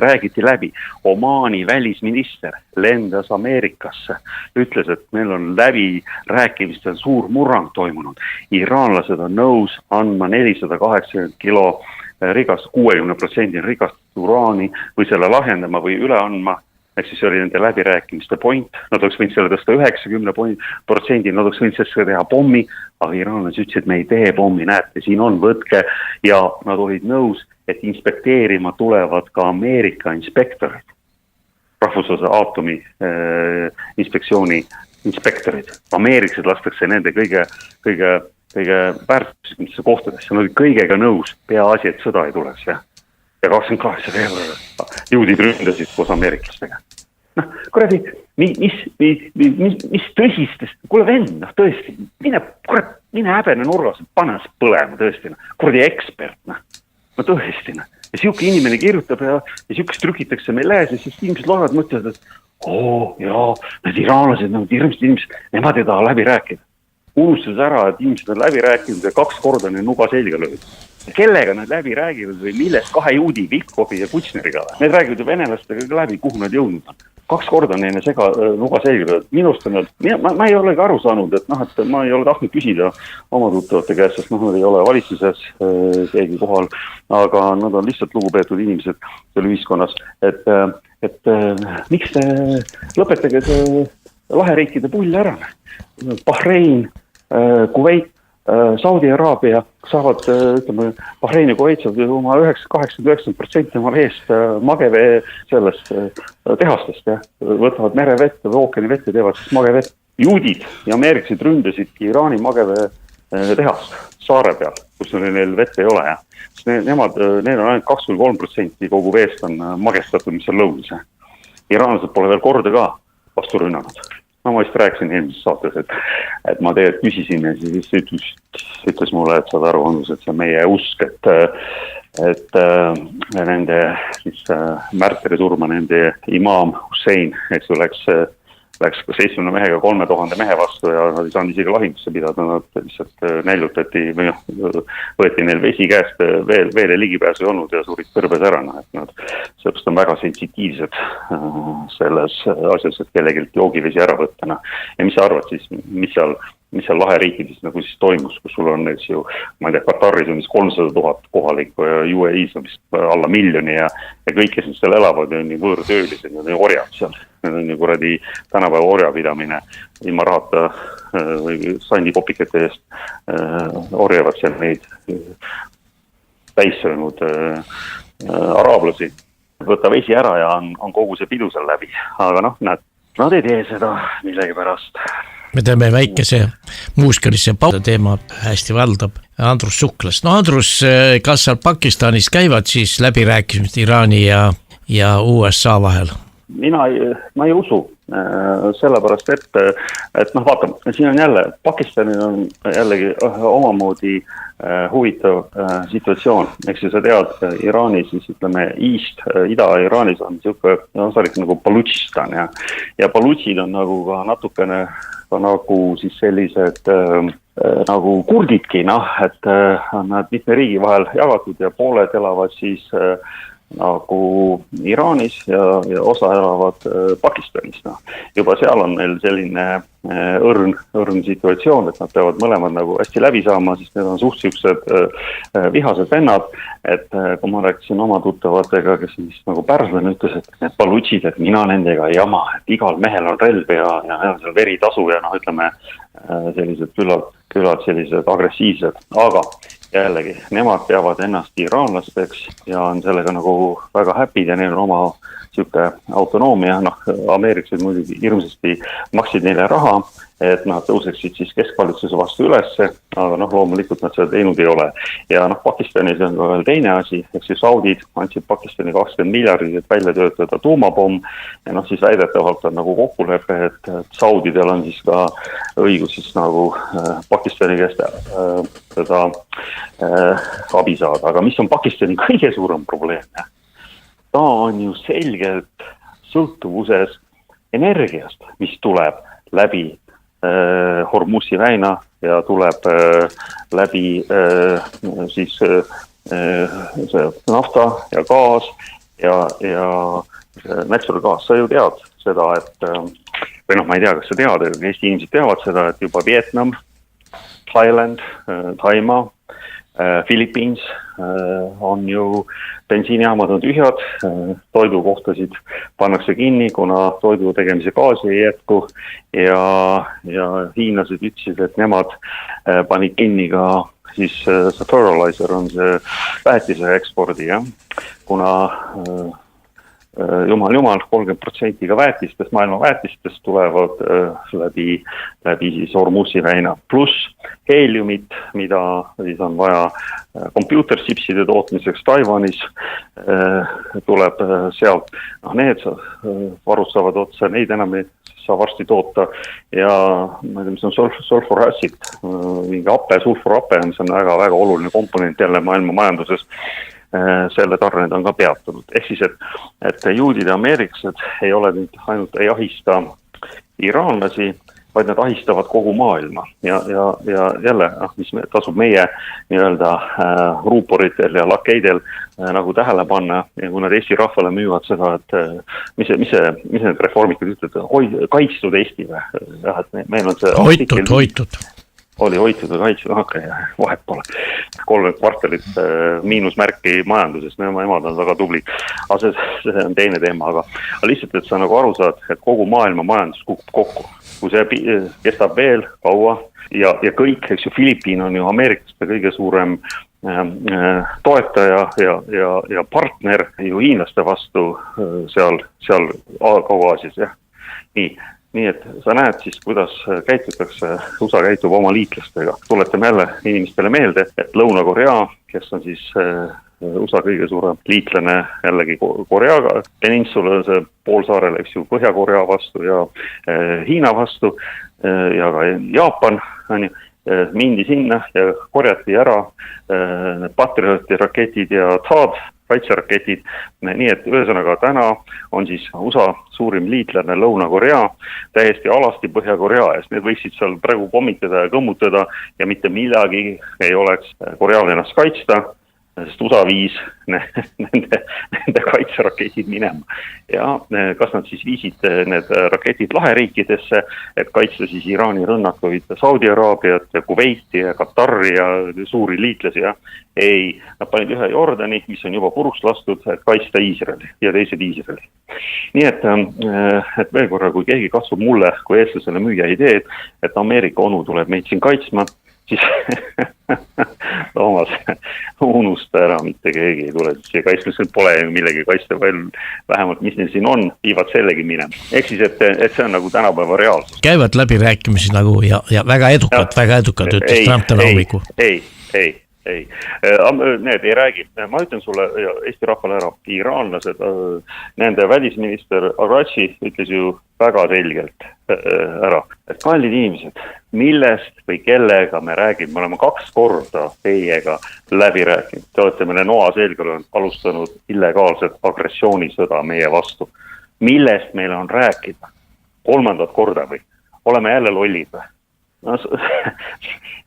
räägiti läbi. Omaani välisminister lendas Ameerikasse. Ütles, et meil on läbi rääkimistel suur murrang toimunud. Iraanlased on nõus andma 480 kilo rigast, 60% rigast uraani või selle lahjendama või üle andma. Ehk siis oli nende läbirääkimiste point. Nad oleks võinud selle tõsta 90%, nad oleks võinud seda teha pommi, aga iraanlased ütlesid, et me ei tee pommi, näete, siin on, võtke. Ja nad olid nõus, et inspekteerima tulevad ka Ameerika inspektorid. Rahvuslase aatomi inspektsiooni inspektorid. Ameeriklased lastakse nende kõige väärtuslikumisse kohtadesse. Nad olid kõigega nõus, peaasi, et sõda ei tuleks. Ja 28. veebruaril juudid ründasid koos ameeriklastega. Kuradi, mis tõsistest, kuule vend, tõesti, mine häbene nurgas, pane põlema, tõesti, kuradi ekspert, tõesti. Ja siuke inimene kirjutab ja siukest trükitakse meil lääs ja siis inimesed loevad mõtlevad, et need iraanlased, need hirmsad inimesed, nemad ei taha läbi rääkida. Unustades ära, et inimesed on läbi rääkinud ja 2 korda neil nuga selga lööd. Kellega nad läbi räägivad või millest 2 juudi, Vikkovi ja Kutsneriga? Need räägivad ju venelastega läbi, kuhu nad jõudnud on. 2 korda neile nuga selgida, et minust on ma ei olegi aru saanud, et et ma ei ole tahtnud küsida oma tuttavate käest, sest nad ei ole valitsuses keegi kohal, aga nad on lihtsalt lugupeetud inimesed seal ühiskonnas, et miks te lõpetage see laheriikide pull ära? Bahrein, Kuveit, Saudi Araabia saavad, ütleme, Bahrein ja Kuveit saavad oma 80-90% oma veest magevee sellest tehastest, ja võtavad merevett või ookeani vett ja teevad siis magevett. Juudid ja ameeriklased ründasidki Iraani magevee tehast saare peal, kus neil vett ei ole. Neil on ainult 2-3% kogu veest on magestatud, mis on lõunis. Iraanlased pole veel korda ka vastu rünnanud. Ma vist rääkisin eelmises saates, et ma tegelikult küsisin ja siis ütles mulle, et saad aru, et see on meie usk, et nende siis märtri surma nende imaam Hussein, eks läks ka 70 mehega 3000 mehe vastu ja nad ei saanud isegi lahingusse pidada, nad lihtsalt näljutati või võeti neil vesi käest, veele ligipääsu ei olnud ja surid kõrbes ära, et nad sellepärast on väga sensitiivsed selles asjas, et kellelgi joogivesi ära võtta. Ja mis sa arvad siis, mis seal laheriikides nagu siis toimus, kus sul on näiteks ju, ma ei tea, Kataris on vist 300 000 kohalikku ja UAE-s on vist alla miljoni ja kõik, kes seal elavad, on ju võõrtöölised, need on orjad seal. Need on ju kuradi tänapäeva orjapidamine ilma rahata või sandipopikete eest orjavad seal neid täissöönud araablasi. Võta vesi ära ja on kogu see pidu seal läbi. Aga nad ei tee seda millegi pärast. Me teeme väikese muuskalisse teema hästi valdab Andrus Suklas. Andrus, kas seal Pakistanis käivad siis läbirääkimised Iraani ja USA vahel? Ma ei usu, sellepärast, et vaata, siin on jälle, Pakistanil on jällegi omamoodi huvitav situatsioon, eks ju sa tead, Iraanis, siis ütleme Ida-Iraanis on siuke osarik nagu Balutšistan ja Balutšid on nagu ka natukene nagu siis sellised nagu kurdidki, et nad mitme riigi vahel jagatud ja pooled elavad siis nagu Iraanis ja osa elavad Pakistanis. Juba seal on neil selline õrn situatsioon, et nad peavad mõlemad nagu hästi läbi saama, siis need on suhtsüksed vihased vennad, et kui ma rääkisin oma tuttavatega, kes siis nagu pärslane ütles, et need balutšid, et mina nendega ei jama, et igal mehel on relv ja neil on seal veritasu ja ütleme sellised küllalt sellised agressiivsed, aga jällegi, nemad peavad ennast iraanlasteks ja on sellega nagu väga happy'd ja neil on oma siuke autonoomia, ameeriklased muidugi hirmsasti maksid neile raha, et nad tõuseksid siis keskvalitsuse vastu ülesse, aga loomulikult nad seda teinud ei ole. Ja Pakistanis on ka veel teine asi, eks siis Saudid andsid Pakistani 20 miljardit, et välja töötada tuumapomm ja siis väidetavalt on nagu kokkulepe, et Saudidel on siis ka õigus siis nagu Pakistani käest seda abi saada, aga mis on Pakistani kõige suurem probleem? Ta on ju selgelt sõltuvuses energiast, mis tuleb läbi Hormuzi väina ja tuleb läbi siis see nafta ja gaas ja natural gaas. Sa ju tead seda, et või ma ei tea, kas sa tead, et Eesti inimesed teavad seda, et juba Vietnam, Thailand, Taimaa, Philippines on ju bensiinijaamad on tühjad, toidukohtasid pannakse kinni, kuna toidu tegemise gaasi ei jätku ja hiinlased ütlesid, et nemad panid kinni ka siis see fertilizer on see väetise ekspordi, kuna jumal, 30% ka väetistest, maailma väetistest tulevad läbi siis Hormuzi väina, pluss heeliumit, mida siis on vaja computerchipside tootmiseks Taiwanis, tuleb sealt, need varud saavad otsa, neid enam ei saa varsti toota ja ma ei tea, mis on sulfuracid, mingi sulfurape, mis on väga oluline komponent jälle maailma majanduses, selle tarned on ka peatunud. Ehk siis, et juudid ja ameeriklased ei ole nüüd ainult ei ahista iraanlasi, vaid nad ahistavad kogu maailma ja jälle, mis tasub meie nii-öelda ruuporitel ja lakeidel nagu tähele panna ja kui nad Eesti rahvale müüvad seda, et mis need reformikud ütlevad, kaitstud Eesti või? Jah, et meil on see hoitud. Oli hoitud ja kaitstud, vahet pole. 3 kvartalit miinusmärki majanduses, emad on väga tubli. Aga see on teine teema, aga lihtsalt, et sa nagu aru saad, et kogu maailma majandus kukub kokku. Kui see kestab veel kaua ja kõik, eks ju, Filipiin on ju Ameerikaste kõige suurem toetaja ja partner ju hiinlaste vastu seal Kagu-Aasias, jah. Nii, et sa näed siis, kuidas käitutakse, USA käitub oma liitlastega. Tuletame jälle inimestele meelde, et Lõuna-Korea, kes on siis USA kõige suurem liitlane jällegi Koreaga, peninsula, see poolsaarel, eks ju, Põhja-Korea vastu ja Hiina vastu ja ka Jaapan, mindi sinna ja korjati ära Patrioti raketid ja THAAD kaitseraketid, nii et ühesõnaga täna on siis USA suurim liitlane Lõuna-Korea täiesti alasti Põhja-Korea ees. Need võiksid seal praegu pommitada ja kõmmutada ja mitte millagi ei oleks Koreal ennast kaitsta, sest USA viis nende kaitseraketid minema. Ja kas nad siis viisid need raketid laheriikidesse, et kaitsta siis Iraani rünnakuid Saudi Araabiat ja Kuveiti ja Katari ja suuri liitlasi, ja ei, nad panid ühe Jordani, mis on juba puruks lastud, et kaitsta Iisraeli ja teised Iisraeli. Nii et veel korra, kui keegi katsub mulle, kui eestlasele müüa ideed, et Ameerika onu tuleb meid siin kaitsma, siis Toomas, unusta ära, mitte keegi ei tule siia kaitsmisel, pole millegi kaitsta veel, vähemalt mis neil siin on, viivad sellegi minema. Ehk siis, et see on nagu tänapäeva reaalsus. Käivad läbirääkimisi nagu ja väga edukad, ütles Trump täna hommiku. Ei. Need ei räägi. Ma ütlen sulle Eesti rahvale ära, iraanlased, nende välisminister Arachi ütles ju väga selgelt ära, et kallid inimesed, millest või kellega me räägime, me oleme 2 korda teiega läbi rääkinud. Te olete meile noa selgel alustanud illegaalset agressioonisõda meie vastu. Millest meile on rääkida? 3. korda või? Oleme jälle lollid või?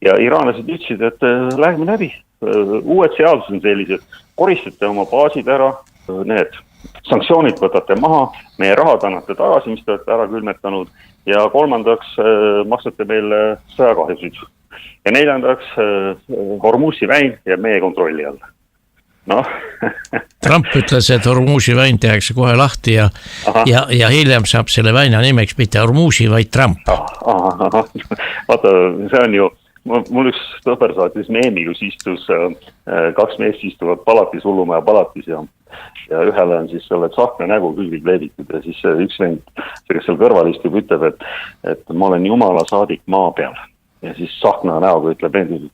Ja iraanlased ütlesid, et lähme läbi. Uued seadused on sellised, koristate oma baasid ära, need sanktsioonid võtate maha, meie rahad annate tagasi, mis te olete ära külmetanud, ja 3. maksate meile sõjakahjusid. Ja 4. Hormuzi väin jääb meie kontrolli alla. No. Trump ütles, et Hormuzi väin tehakse kohe lahti ja hiljem saab selle väina nimeks mitte Hormuzi, vaid Trump. Vaata, see on ju, mul üks tõber saatis meemi, kus istus 2 meest istuvad palatis, Hullumaja palatis ja ühele on siis selle Tsahkna nägu külgi kleebitud ja siis üks vend, kes seal kõrval istub, ütleb, et ma olen Jumala saadik maa peal ja siis Tsahkna näoga ütleb endid,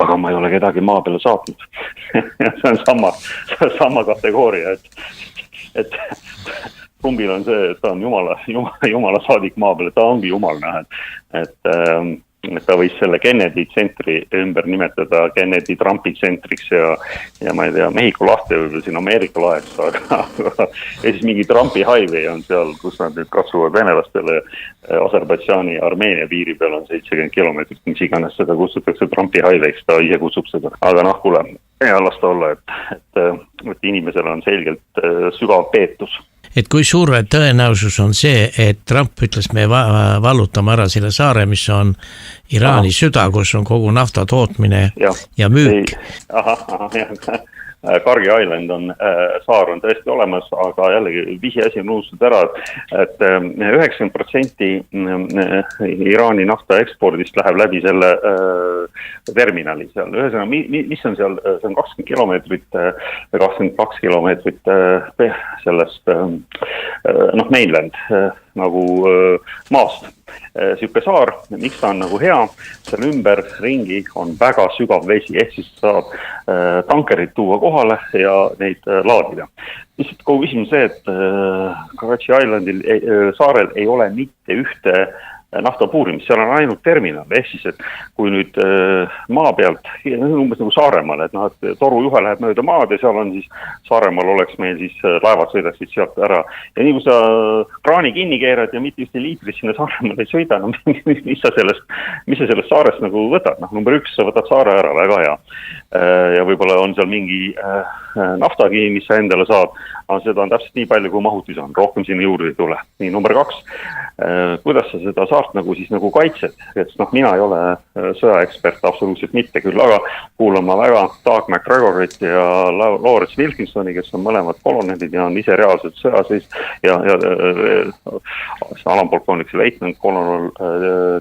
aga ma ei ole kedagi maa peale saatnud. See on sama kategooria, et Trumbil on see, et ta on Jumala saadik maa peale, ta ongi Jumal näha, et ta võis selle Kennedy tsentri ümber nimetada Kennedy Trumpi tsentriks ja ma ei tea, Mehhiko lahte võib siin Ameerika laeks, aga ja siis mingi Trumpi highway on seal, kus nad nüüd katsuvad venelastele Aserbaidžaani ja Armeenia piiri peal on 70 kilomeetrit, mis iganes seda kutsutakse Trumpi highwayks, ta ise kutsub seda. Aga kuule, ei lasta olla, et inimesel on selgelt sügav peetus. Et kui suure tõenäosus on see, et Trump ütles, me vallutame ära selle saare, mis on Iraani süda, kus on kogu nafta tootmine ja müük. Kargi Island on, saar on tõesti olemas, aga jällegi vihjeasi on unustatud ära, et 90% Iraani nafta ekspordist läheb läbi selle terminali seal. Ühesõnaga, mis on seal, see on 20 kilomeetrit, 22 kilomeetrit sellest mainland nagu maast. Siuke saar, miks ta on nagu hea, seal ümber ringi on väga sügav vesi, ehk siis saab tankerid tuua kohale ja neid laadida. Lihtsalt kogu küsimus see, et Karachi Islandil saarel ei ole mitte ühte nafta puurimist, seal on ainult terminal, ehk siis, et kui nüüd maa pealt, umbes nagu Saaremaal, et torujuhe läheb mööda maad ja seal on siis, Saaremaal oleks meil siis laevad sõidaksid sealt ära. Ja nii kui sa kraani kinni keerad ja mitte just liitris sinna Saaremaal ei sõida, no mis sa sellest saarest nagu võtad? Number 1, sa võtad saare ära, väga hea. Ja võib-olla on seal mingi naftagi, mis sa endale saad, aga seda on täpselt nii palju, kui mahutis on, rohkem sinna juurde ei tule. Nii, number 2, kuidas sa seda saart nagu siis nagu kaitsed, et mina ei ole sõjaekspert, absoluutselt mitte küll, aga kuulan ma väga Doug McGregorit ja Lawrence Wilkinsoni, kes on mõlemad kolonelid ja on ise reaalselt sõjaseis ja alampolkovnik leitnant kolonel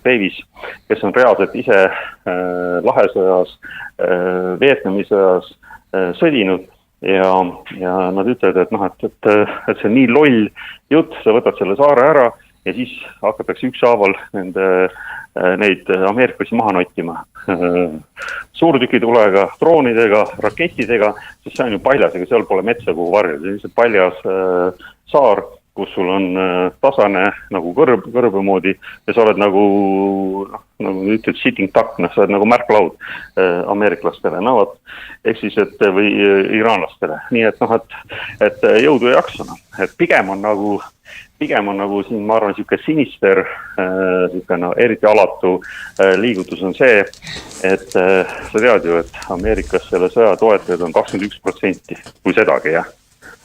Davis, kes on reaalselt ise Lahesõjas, Vietnami sõjas sõdinud ja nad ütlevad, et see on nii loll jutt, sa võtad selle saare ära ja siis hakatakse ükshaaval neid ameeriklasi maha nottima. Suurtükitulega, droonidega, rakettidega, sest see on ju paljas, ega seal pole metsa kuhu varjada, see on lihtsalt paljas saar, kus sul on tasane nagu kõrbe moodi ja sa oled nagu ütled sitting duck, sa oled nagu märklaud ameeriklastele, ehk siis, või iraanlastele. Nii et jõudu ja jaksu. Et pigem on nagu siin, ma arvan, siuke sinister, eriti alatu liigutus on see, et sa tead ju, et Ameerikas selle sõja toetajad on 21%, kui sedagi, jah.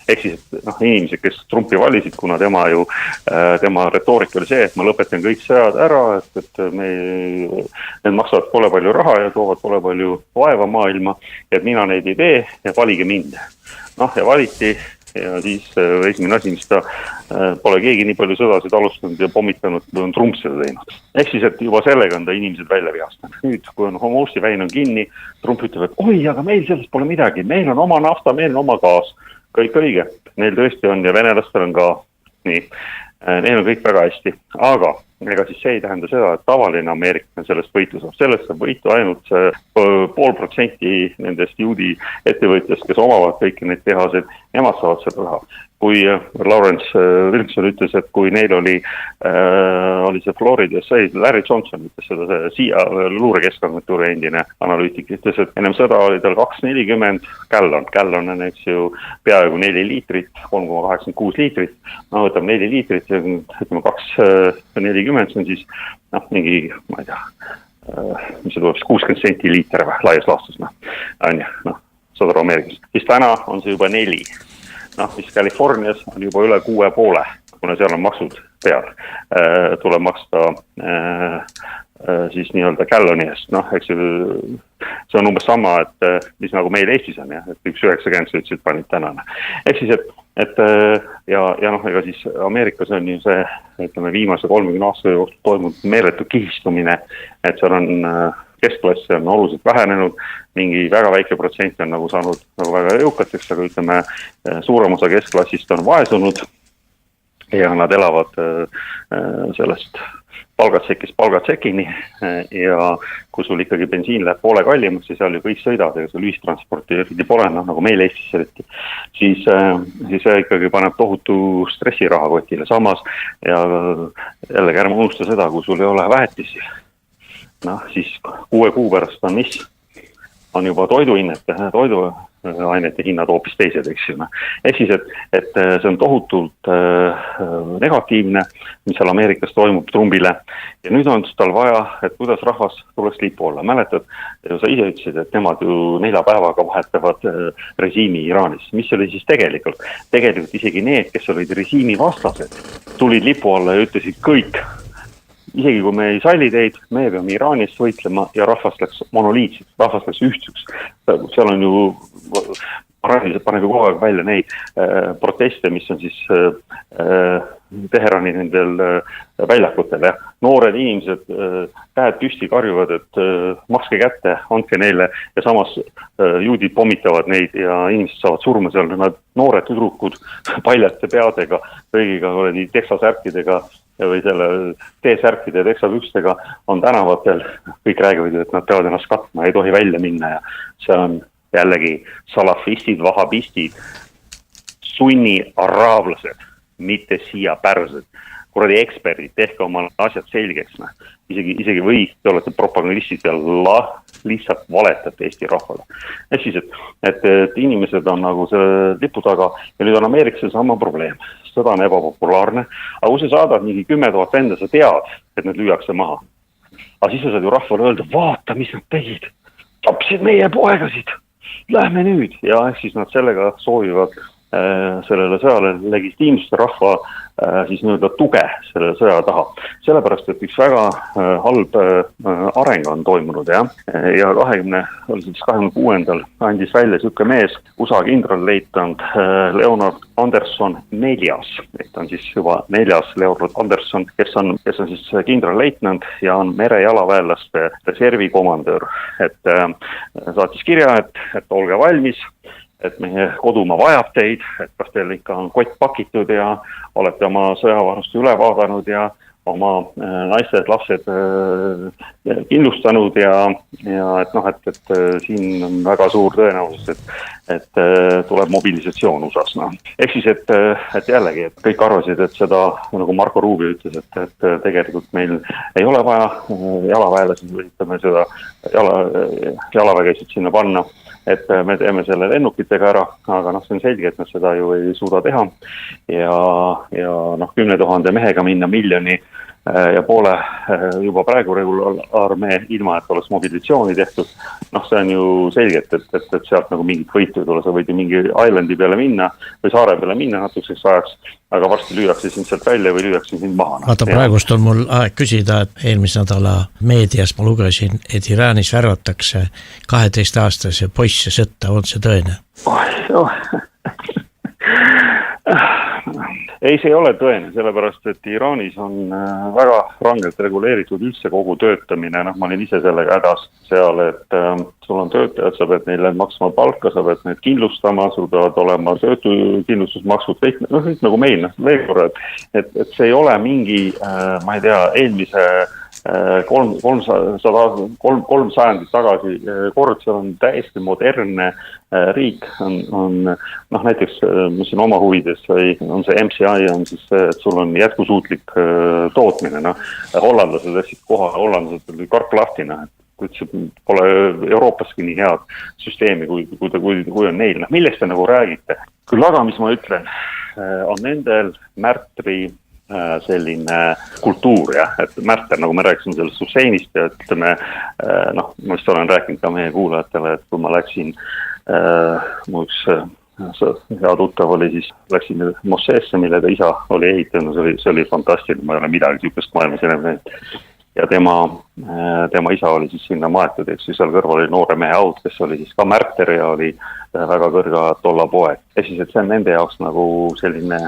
Ehk siis, inimesed, kes Trumpi valisid, kuna tema retoorika oli see, et ma lõpetan kõik sõjad ära, et need maksavad pole palju raha ja toovad pole palju vaeva maailma, et mina neid ei tee ja valige mind. Ja valiti ja siis esimene asi, mis ta pole keegi nii palju sõdasid alustanud ja pommitanud, on Trump seda teinud. Ehk siis, et juba sellega on ta inimesed välja vihastanud. Nüüd, kui on Hormuzi väin on kinni, Trump ütleb, et oi, aga meil sellest pole midagi, meil on oma nafta, meil on oma gaas. Kõik õige, neil tõesti on ja venelastel on ka nii, neil on kõik väga hästi, aga ega siis see ei tähenda seda, et tavaline Ameerika sellest võitu saab. Sellest saab võitu ainult 0,5% nendest juudi ettevõtjast, kes omavad kõiki neid tehased, nemad saavad seda raha. Kui Lawrence Wilkinson ütles, et kui neil oli see Floridas, Larry Johnson ütles seda, siia luurekeskantuuri endine analüütik, ütles, et ennem sõda oli tal 240 gallon on, eks ju, peaaegu 4 liitrit, 3,86 liitrit, võtab 4 liitrit ja ütleme 240, see on siis mingi, ma ei tea, mis see tuleb, 60 senti liiter laias laastus, $100 Ameerikast. Siis täna on see juba 4. Mis Californias on juba üle 6,5, kuna seal on maksud peal. Tuleb maksta siis nii-öelda galloni eest. Eks see on umbes sama, et mis nagu meil Eestis on, et 1,90 sa ütlesid panid tänane. Eks siis, et ega siis Ameerikas on ju see, ütleme, viimase 30 aasta jooksul toimunud meeletu kihistumine, et seal on keskklassi on oluliselt vähenenud, mingi väga väike protsent on nagu saanud nagu väga jõukateks, aga ütleme, suurem osa keskklassist on vaesunud ja nad elavad sellest palgatsekist palgatsekini ja kui sul ikkagi bensiin läheb poole kallimaks ja seal ju kõik sõidad ja sul ühistransporti eriti pole, nagu meil Eestis eriti, siis see ikkagi paneb tohutu stressi rahakotile. Samas ja jällegi ärme unusta seda, kui sul ei ole väetisi, siis 6 kuu pärast on mis? On juba toiduainete hinnad hoopis teised, eks ju. Ehk siis, et see on tohutult negatiivne, mis seal Ameerikas toimub Trumpile. Ja nüüd on tal vaja, et kuidas rahvas tuleks lipu olla. Mäletad, sa ise ütlesid, et nemad ju 4 päevaga vahetavad režiimi Iraanis. Mis oli siis tegelikult? Tegelikult isegi need, kes olid režiimi vastased, tulid lipu alla ja ütlesid kõik. Isegi kui me ei salli teid, me peame Iraanist võitlema ja rahvas läks monoliitsiks, rahvas läks ühtseks. Seal on ju, paneb ju kogu aeg välja neid proteste, mis on siis Teherani nendel väljakutel. Noored inimesed käed püsti karjuvad, et makske kätte, andke neile ja samas juudid pommitavad neid ja inimesed saavad surma seal. Nad noored tüdrukud paljaste peadega, kõigiga teksasärkidega või selle T-särkide ja teksapükstega on tänavatel, kõik räägivad, et nad peavad ennast katma, ei tohi välja minna ja see on jällegi salafistid, vahabistid, sunni araablased, mitte siia pärsed. kuradi eksperdid, tehke omal asjad selgeks. Isegi või te olete propagandistid ja lihtsalt valetate Eesti rahvale. Ehk siis, et inimesed on nagu see lipu taga ja nüüd on Ameerikas sama probleem. Sõda on ebapopulaarne, aga kui sa saadad mingi 10 000 venda, sa tead, et need lüüakse maha. Aga siis sa saad ju rahvale öelda, vaata, mis nad tegid. Tapsid meie poegasid. Lähme nüüd. Ja ehk siis nad sellega soovivad sellele sõjale legitiimsust rahva siis nii-öelda tuge selle sõja taha. Sellepärast, et üks väga halb areng on toimunud ja 26. andis välja siuke mees, USA kindralleitnant Leonard Anderson 4. Ta on siis juba 4. Leonard Anderson, kes on siis kindralleitnant ja on merejalaväelaste reservikomandör. Et saatis kirja, et olge valmis, et meie kodumaa vajab teid, et kas teil ikka on kott pakitud ja olete oma sõjavarustu üle vaadanud ja oma naised, lapsed kindlustanud ja et siin on väga suur tõenäosus, et tuleb mobilisatsioon USA-s. Ehk siis, et jällegi, et kõik arvasid, et seda, nagu Marko Rubio ütles, et tegelikult meil ei ole vaja jalaväelasi, üritame seda jalavägesid sinna panna, et me teeme selle lennukitega ära, aga see on selge, et nad seda ju ei suuda teha ja 10 000 mehega minna miljoni ja poole juba praegu regulaarmee ilma, et oleks mobilisatsiooni tehtud. See on ju selge, et sealt nagu mingit võitu ei tule, sa võid ju mingi islandi peale minna või saare peale minna natukeseks ajaks, aga varsti lüüakse sind sealt välja või lüüakse sind maha. Vaata, praegust on mul aeg küsida, et eelmise nädala meedias ma lugesin, et Iraanis värvatakse 12-aastase poisse sõtta, on see tõene? Ei, see ei ole tõene, sellepärast, et Iraanis on väga rangelt reguleeritud üldse kogu töötamine. Ma olin ise sellega hädas seal, et sul on töötajad, sa pead neile maksma palka, sa pead neid kindlustama, sul peavad olema töötukindlustusmaksud, kõik nagu meil, et see ei ole mingi, ma ei tea, eelmise 300 sajandit tagasi kord, see on täiesti modernne riik, on näiteks, mis on oma huvides, on see MCI, on siis see, et sul on jätkusuutlik tootmine, hollandlased läksid koha, hollandlased oli karklahtina, et pole Euroopaski nii head süsteemi, kui on neil. Millest te nagu räägite? Küll aga, mis ma ütlen, on nendel märtri selline kultuur, et märter, nagu me rääkisime sellest Husseinist ja ütleme, ma vist olen rääkinud ka meie kuulajatele, et kui ma läksin, mu üks hea tuttav oli, siis läksin Mosseesse, mille ta isa oli ehitanud, see oli fantastiline, ma ei ole midagi sihukest maailmas enam. Ja tema isa oli siis sinna maetud, eks seal kõrval oli noore mehe aut, kes oli siis ka märter ja oli väga kõrga tolla poeg. Ja siis, et see on nende jaoks nagu selline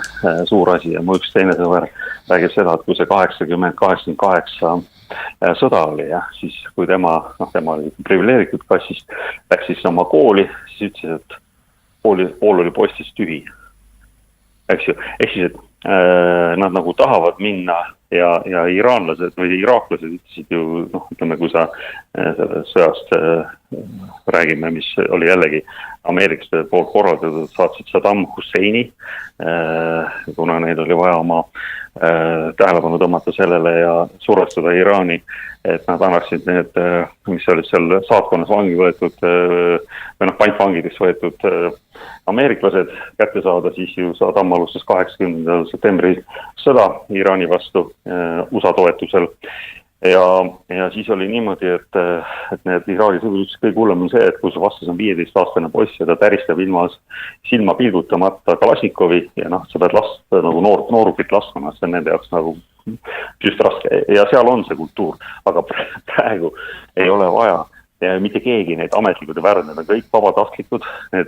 suur asi ja mu üks teine sõber räägib seda, et kui see 80-88 sõda oli ja siis kui tema oli privileeritud kassist, läks siis oma kooli, siis ütles, et pool oli postist tühi. Eks ju, ehk siis, et nad nagu tahavad minna ja iraanlased või iraaklased ütlesid ju, ütleme, kui sa sõjast räägime, mis oli jällegi Ameeriklaste poolt korraldatud, saatsid Saddam Husseini, kuna neil oli vaja oma tähelepanu tõmmata sellele ja survestada Iraani, et nad annaksid need, mis olid seal saatkonnas vangi võetud või pantvangideks võetud ameeriklased kätte saada, siis ju Saddam alustas 80. septembri sõda Iraani vastu USA toetusel. Ja siis oli niimoodi, et need Iraagi sõdurid kõige hullem on see, et kui su vastas on 15-aastane poiss ja ta täristab ilma silma pilgutamata Kalasnikovi ja sa pead nagu noorukit laskma, see on nende jaoks nagu just raske ja seal on see kultuur, aga praegu ei ole vaja ja mitte keegi neid ametlikud ja väärad, need on kõik vabatahtlikud, need,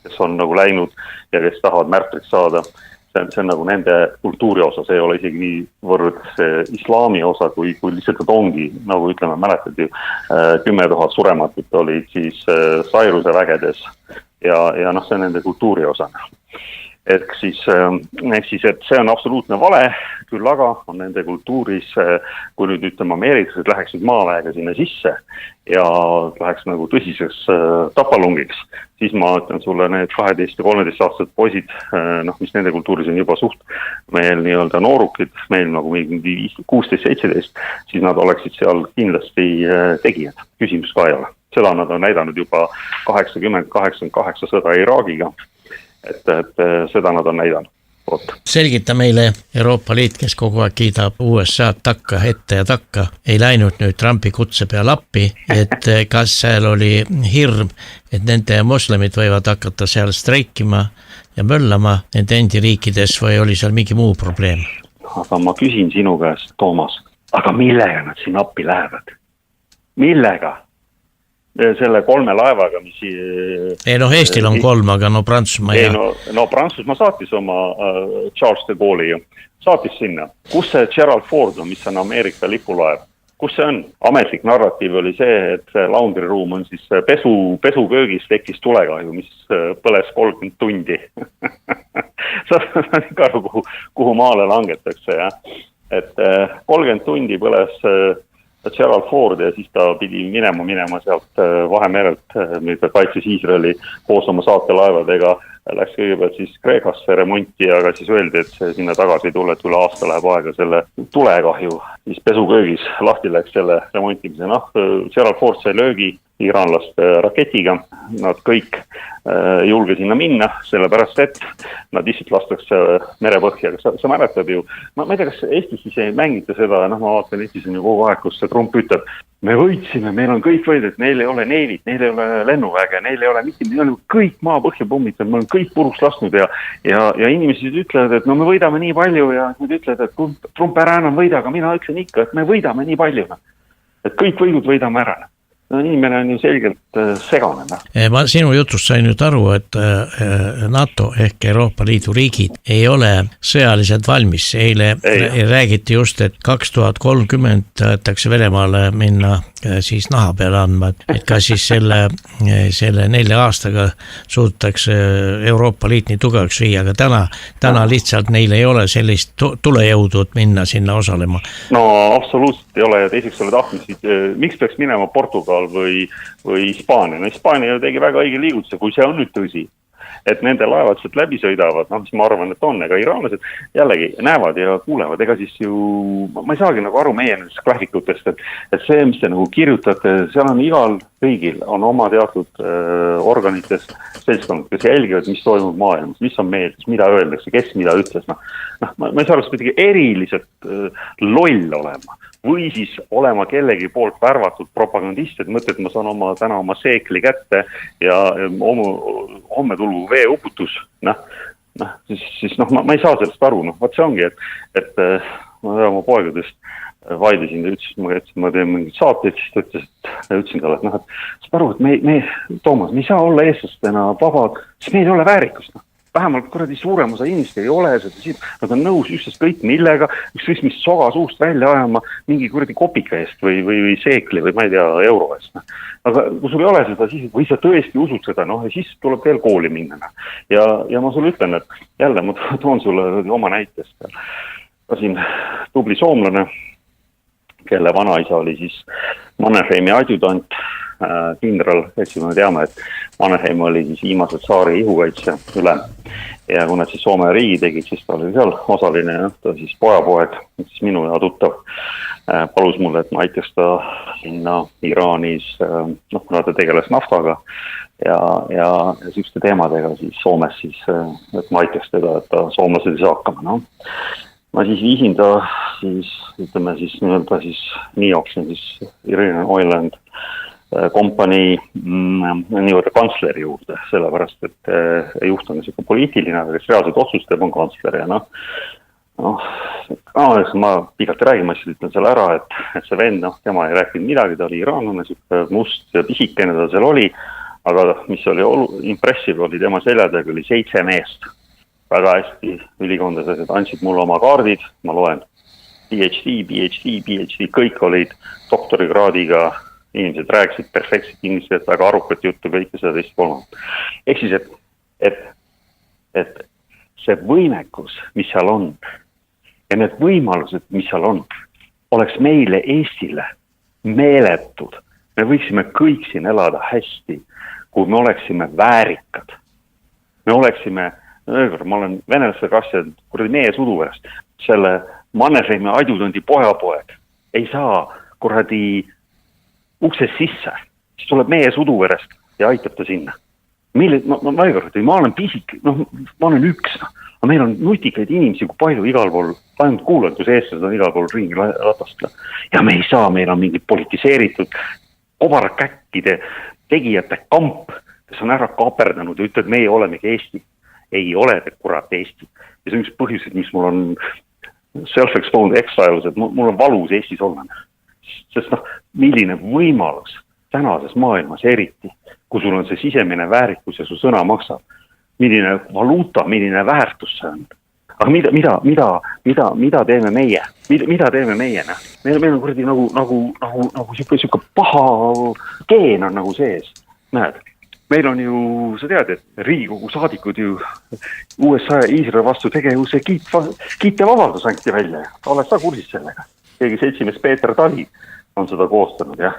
kes on nagu läinud ja kes tahavad märtriks saada. See on nagu nende kultuuri osa, see ei ole isegi nii võrd see islaami osa, kui lihtsalt nad ongi, nagu ütleme, mäletad ju, 10 000 surematut olid siis Sairuse vägedes ja see on nende kultuuri osa. ehk siis, et see on absoluutne vale, küll aga on nende kultuuris, kui nüüd ütleme ameeriklased läheksid maaväega sinna sisse ja läheks nagu tõsiseks tapalungiks, siis ma ütlen sulle need 12 ja 13 aastased poisid, mis nende kultuuris on juba suht meil nii-öelda noorukid, meil nagu 16-17, siis nad oleksid seal kindlasti tegijad, küsimus ka ei ole. Seda nad on näidanud juba 80-88 sõda Iraagiga, et seda nad on näidanud. Selgita meile Euroopa Liit, kes kogu aeg kiidab USA-d takka, ette ja takka, ei läinud nüüd Trumpi kutse peal appi, et kas seal oli hirm, et nende moslemid võivad hakata seal streikima ja möllama nende endi riikides või oli seal mingi muu probleem? Aga ma küsin sinu käest, Toomas, aga millega nad siin appi lähevad? Millega? Selle 3 laevaga, mis... Eestil on 3, aga Prantsusmaa ja... Prantsusmaa saatis oma Charles de Gaulle'i, saatis sinna. Kus see Gerald Ford on, mis on Ameerika lipulaev? Kus see on? Ametlik narratiiv oli see, et see laundry room on siis pesuköögis tekkis tulekahju, mis põles 30 tundi. Sa on ikka aru, kuhu maale langetakse, jah. Et 30 tundi põles... Gerald Ford ja siis ta pidi minema sealt Vahemerelt, mida kaitses Iisraeli koos oma saatelaevadega, läks kõigepealt siis Kreekasse remonti, aga siis öeldi, et see sinna tagasi ei tule, et üle aasta läheb aega selle tulekahju. Siis pesuköögis lahti läks selle remontimise. Gerald Ford sai löögi iranlaste raketiga, nad kõik julge sinna minna, sellepärast et nad lihtsalt lastakse merepõhja. Sa mäletad ju, ma ei tea, kas Eestis siis ei mängita seda, ma vaatan Eestis on ju kogu aeg, kus see Trump ütleb, me võitsime, meil on kõik võidud, neil ei ole neelit, neil ei ole lennuväge, neil ei ole mitte, meil on kõik maa põhja pommitanud, me oleme kõik puruks lasknud ja inimesed ütlevad, et me võidame nii palju ja nad ütlevad, et Trump ära enam võida, aga mina ütlen ikka, et me võidame nii palju. Et kõik võidud võidame ära. Inimene on ju selgelt segane. Ma sinu jutust sain nüüd aru, et NATO ehk Euroopa Liidu riigid ei ole sõjaliselt valmis. Eile räägiti just, et 2030 tahetakse Venemaale minna siis naha peale andma, et kas siis selle 4 aastaga suudetakse Euroopa Liit nii tugevaks viia, aga täna lihtsalt neil ei ole sellist tulejõudu, et minna sinna osalema. No absoluutselt ei ole ja teiseks ole tahtmist, miks peaks minema Portugal või Hispaania. Hispaania ju tegi väga õige liigutuse, kui see on nüüd tõsi, et nende laevad sealt läbi sõidavad, mis ma arvan, et on, ega iraanlased jällegi näevad ja kuulevad, ega siis ju, ma ei saagi nagu aru meie nendest graafikutest, et see, mis te nagu kirjutate, seal on igal riigil on oma teatud organites seltskond, kes jälgivad, mis toimub maailmas, mis on meeldes, mida öeldakse, kes mida ütles. Ma ei saa aru, midagi eriliselt loll olema või siis olema kellegi poolt värvatud propagandist, et mõtled, et ma saan täna oma seekli kätte ja homme tulgu veeuputus, siis ma ei saa sellest aru, vaat see ongi, et ma oma poegadest vaidlesin ja ütlesin, et ma teen mingid saateid, siis ta ütlesin talle, et sa aru, et Toomas, me ei saa olla eestlastena vabad, sest meil ei ole väärikust, vähemalt kuradi suurem osa inimesed ei ole seda, nad on nõus üksteist kõik millega, üksteist mis soga suust välja ajama mingi kuradi kopika eest või seekli või ma ei tea, euro eest. Aga kui sul ei ole seda, siis või sa tõesti usud seda, ja siis tuleb veel kooli minna. Ja ma sulle ütlen, et jälle ma toon sulle oma näitest. Ka siin tubli soomlane, kelle vanaisa oli siis Mannerheimi adjutant, kindral, eks me teame, et Mannerheim oli siis viimased saari ihukaitse üle ja kui nad siis Soome riigi tegid, siis ta oli seal osaline ja ta siis pojapoeg, siis minu ja tuttav palus mulle, et ma aitaks ta sinna Iraanis, kuna ta tegeles naftaga ja süüste teemadega siis Soomes siis, et ma aitaks teda, et ta soomlased ei saa hakkama, Ma siis viisin ta siis, ütleme siis nii-öelda siis New-York, siis Iranian Oil and Company nii-öelda kantsleri juurde, sellepärast, et juht on niisugune poliitiline, aga kes reaalselt otsust teeb on kantsler ja ma pikalt ei räägi, ma siis ütlen selle ära, et see vend, tema ei rääkinud midagi, ta oli iraanlane, must ja pisikene ta seal oli, aga mis oli impressive, oli tema seljadega oli 7 meest. Väga hästi ülikondlased andsid mulle oma kaardid, ma loen PhD, kõik olid doktorikraadiga, inimesed rääkisid perfektselt inglised, väga arukat juttu, kõike seda teist kolmandat. Ehk siis, et see võimekus, mis seal on ja need võimalused, mis seal on, oleks meile Eestile meeletud. Me võiksime kõik siin elada hästi, kui me oleksime väärikad. Me oleksime, ma olen venelaste kasja, kuradi meie suduverast, selle Mannerheimi adjutanti pojapoeg ei saa kuradi ukses sisse, siis tuleb meie suduverest ja aitab ta sinna. Ma olen pisik, ma olen üks, aga meil on nutikaid inimesi kui palju igal pool, ainult kuulan, kus eestlased on igal pool ringi ratast. Ja me ei saa, meil on mingi politiseeritud kobarkäkkide tegijate kamp, kes on ära kaperdanud ja ütleb, et meie olemegi Eesti. Ei ole te kurat Eesti. Ja see on üks põhjused, mis mul on self-exposed exiles, et mul on valus Eestis olla. Sest milline võimalus tänases maailmas eriti, kui sul on see sisemine väärikus ja su sõna maksab. Milline valuuta, milline väärtus see on. Aga mida teeme meie? Mida teeme meie? Meil on kuradi nagu siuke paha geen on nagu sees. Näed, meil on ju, sa tead, et Riigikogu saadikud ju USA ja Iisraeli vastu tegevuse kiitev avaldus anti välja. Oled sa kursis sellega? Keegi seltsimees Peeter Tali on seda koostanud, jah.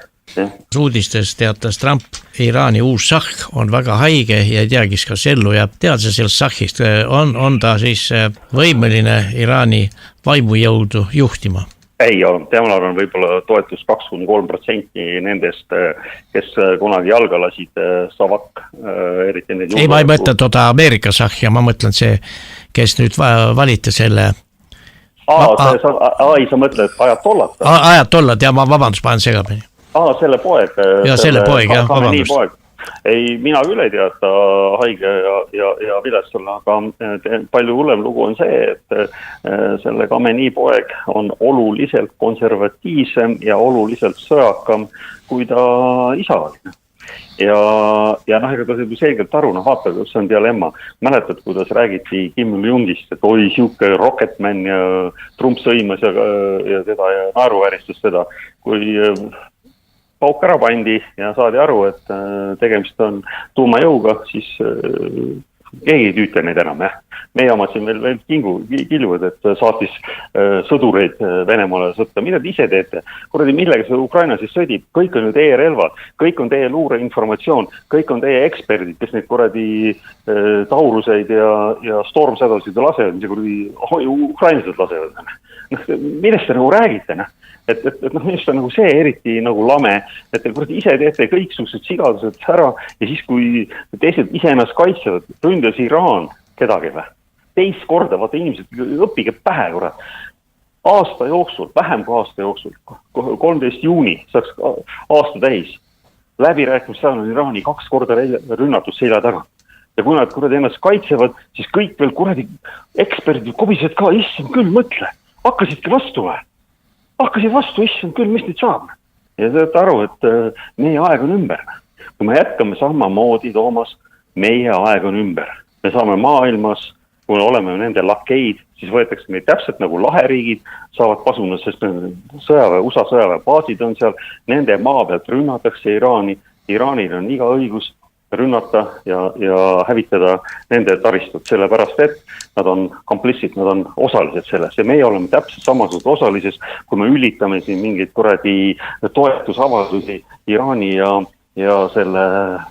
Uudistes teatas Trump, Iraani uus sahh on väga haige ja ei teagis, kas ellu jääb. Tead sa sellest sahhist, on ta siis võimeline Iraani vaimujõudu juhtima? Ei ole, temal on võib-olla toetus 2-3% nendest, kes kunagi jalga lasid Savak. Ei, ma ei mõtle toda Ameerika sahhia, ma mõtlen see, kes nüüd valite selle... Sa mõtled ajatollat? Ajatollat, ja ma vabandust, panen segamini. Selle poeg. Ja selle poeg, jah, vabandust. Ei, mina küll ei tea, et ta haige ja vilest olla, aga palju hullem lugu on see, et selle Kameni poeg on oluliselt konservatiivsem ja oluliselt sõjakam, kui ta isa oli. Ja ega ta saab ju selgelt aru, vaata, kus on dialemma. Mäletad, kuidas räägiti Kim Il-jungist, et oi, siuke Rocketman ja Trump sõimas ja teda ja naeruvääristus seda. Kui pauk ära pandi ja saadi aru, et tegemist on tuumajõuga, siis keegi ei tüüta neid enam, jah. Meie omad siin veel kiljuvad, et saatis sõdureid Venemaale sõtta. Mida te ise teete? Kuradi millega see Ukraina siis sõdib? Kõik on ju teie relvad, kõik on teie luureinformatsioon, kõik on teie eksperdid, kes neid kuradi tauruseid ja stormsädasid lasevad, mis kuradi ukrainlased lasevad. Millest te nagu räägite? Et millest on nagu see eriti nagu lame, et te kuradi ise teete kõiksugused sigadused ära ja siis, kui teised ise ennast kaitsevad, ründas Iraan kedagi või? Teist korda, vaata inimesed, õppige pähe, kurat. Aasta jooksul, vähem kui aasta jooksul, 13 juuni saaks aasta täis. Läbirääkimist on Iraani 2 korda rünnatus selja taga. Ja kui nad kuradi ennast kaitsevad, siis kõik veel kuradi eksperdid kobised ka, issand küll, mõtle. Hakkasidki vastu või? Hakkasid vastu, issand küll, mis nüüd saab? Ja te olete aru, et meie aeg on ümber. Kui me jätkame samamoodi, Toomas, meie aeg on ümber. Me saame maailmas, kui oleme nende lakeid, siis võetakse meid täpselt nagu laheriigid, saavad pasunud, sest USA sõjaväebaasid on seal, nende maa pealt rünnatakse Iraani. Iraanil on iga õigus rünnata ja hävitada nende taristut, sellepärast et nad on komplissid, nad on osalised selles ja meie oleme täpselt samasugused osalises, kui me ülitame siin mingeid kuradi toetusavadusi Iraani ja selle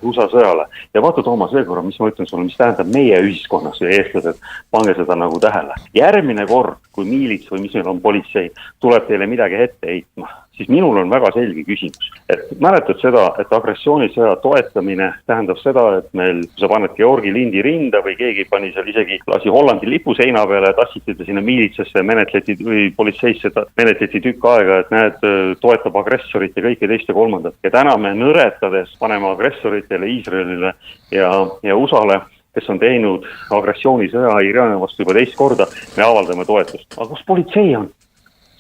USA sõjale. Ja vaata, Toomas, veel korra, mis ma ütlen sulle, mis tähendab meie ühiskonnas ja eestlased, pange seda nagu tähele. Järgmine kord, kui miilits või mis meil on politsei, tuleb teile midagi ette heitma, siis minul on väga selge küsimus. Et mäletad seda, et agressioonisõja toetamine tähendab seda, et meil, kui sa paned Georgi lindi rinda või keegi pani seal isegi lasi Hollandi lipu seina peale, tassiti sinna miilitsasse, menetleti või politseisse menetleti tükk aega, et näed, toetab agressorit ja kõike teist ja kolmandat. Ja täna me nõretades paneme agressoritele, Iisraelile ja USA-le, kes on teinud agressioonisõja Iraani vastu juba 2 korda, me avaldame toetust. Aga kus politsei on?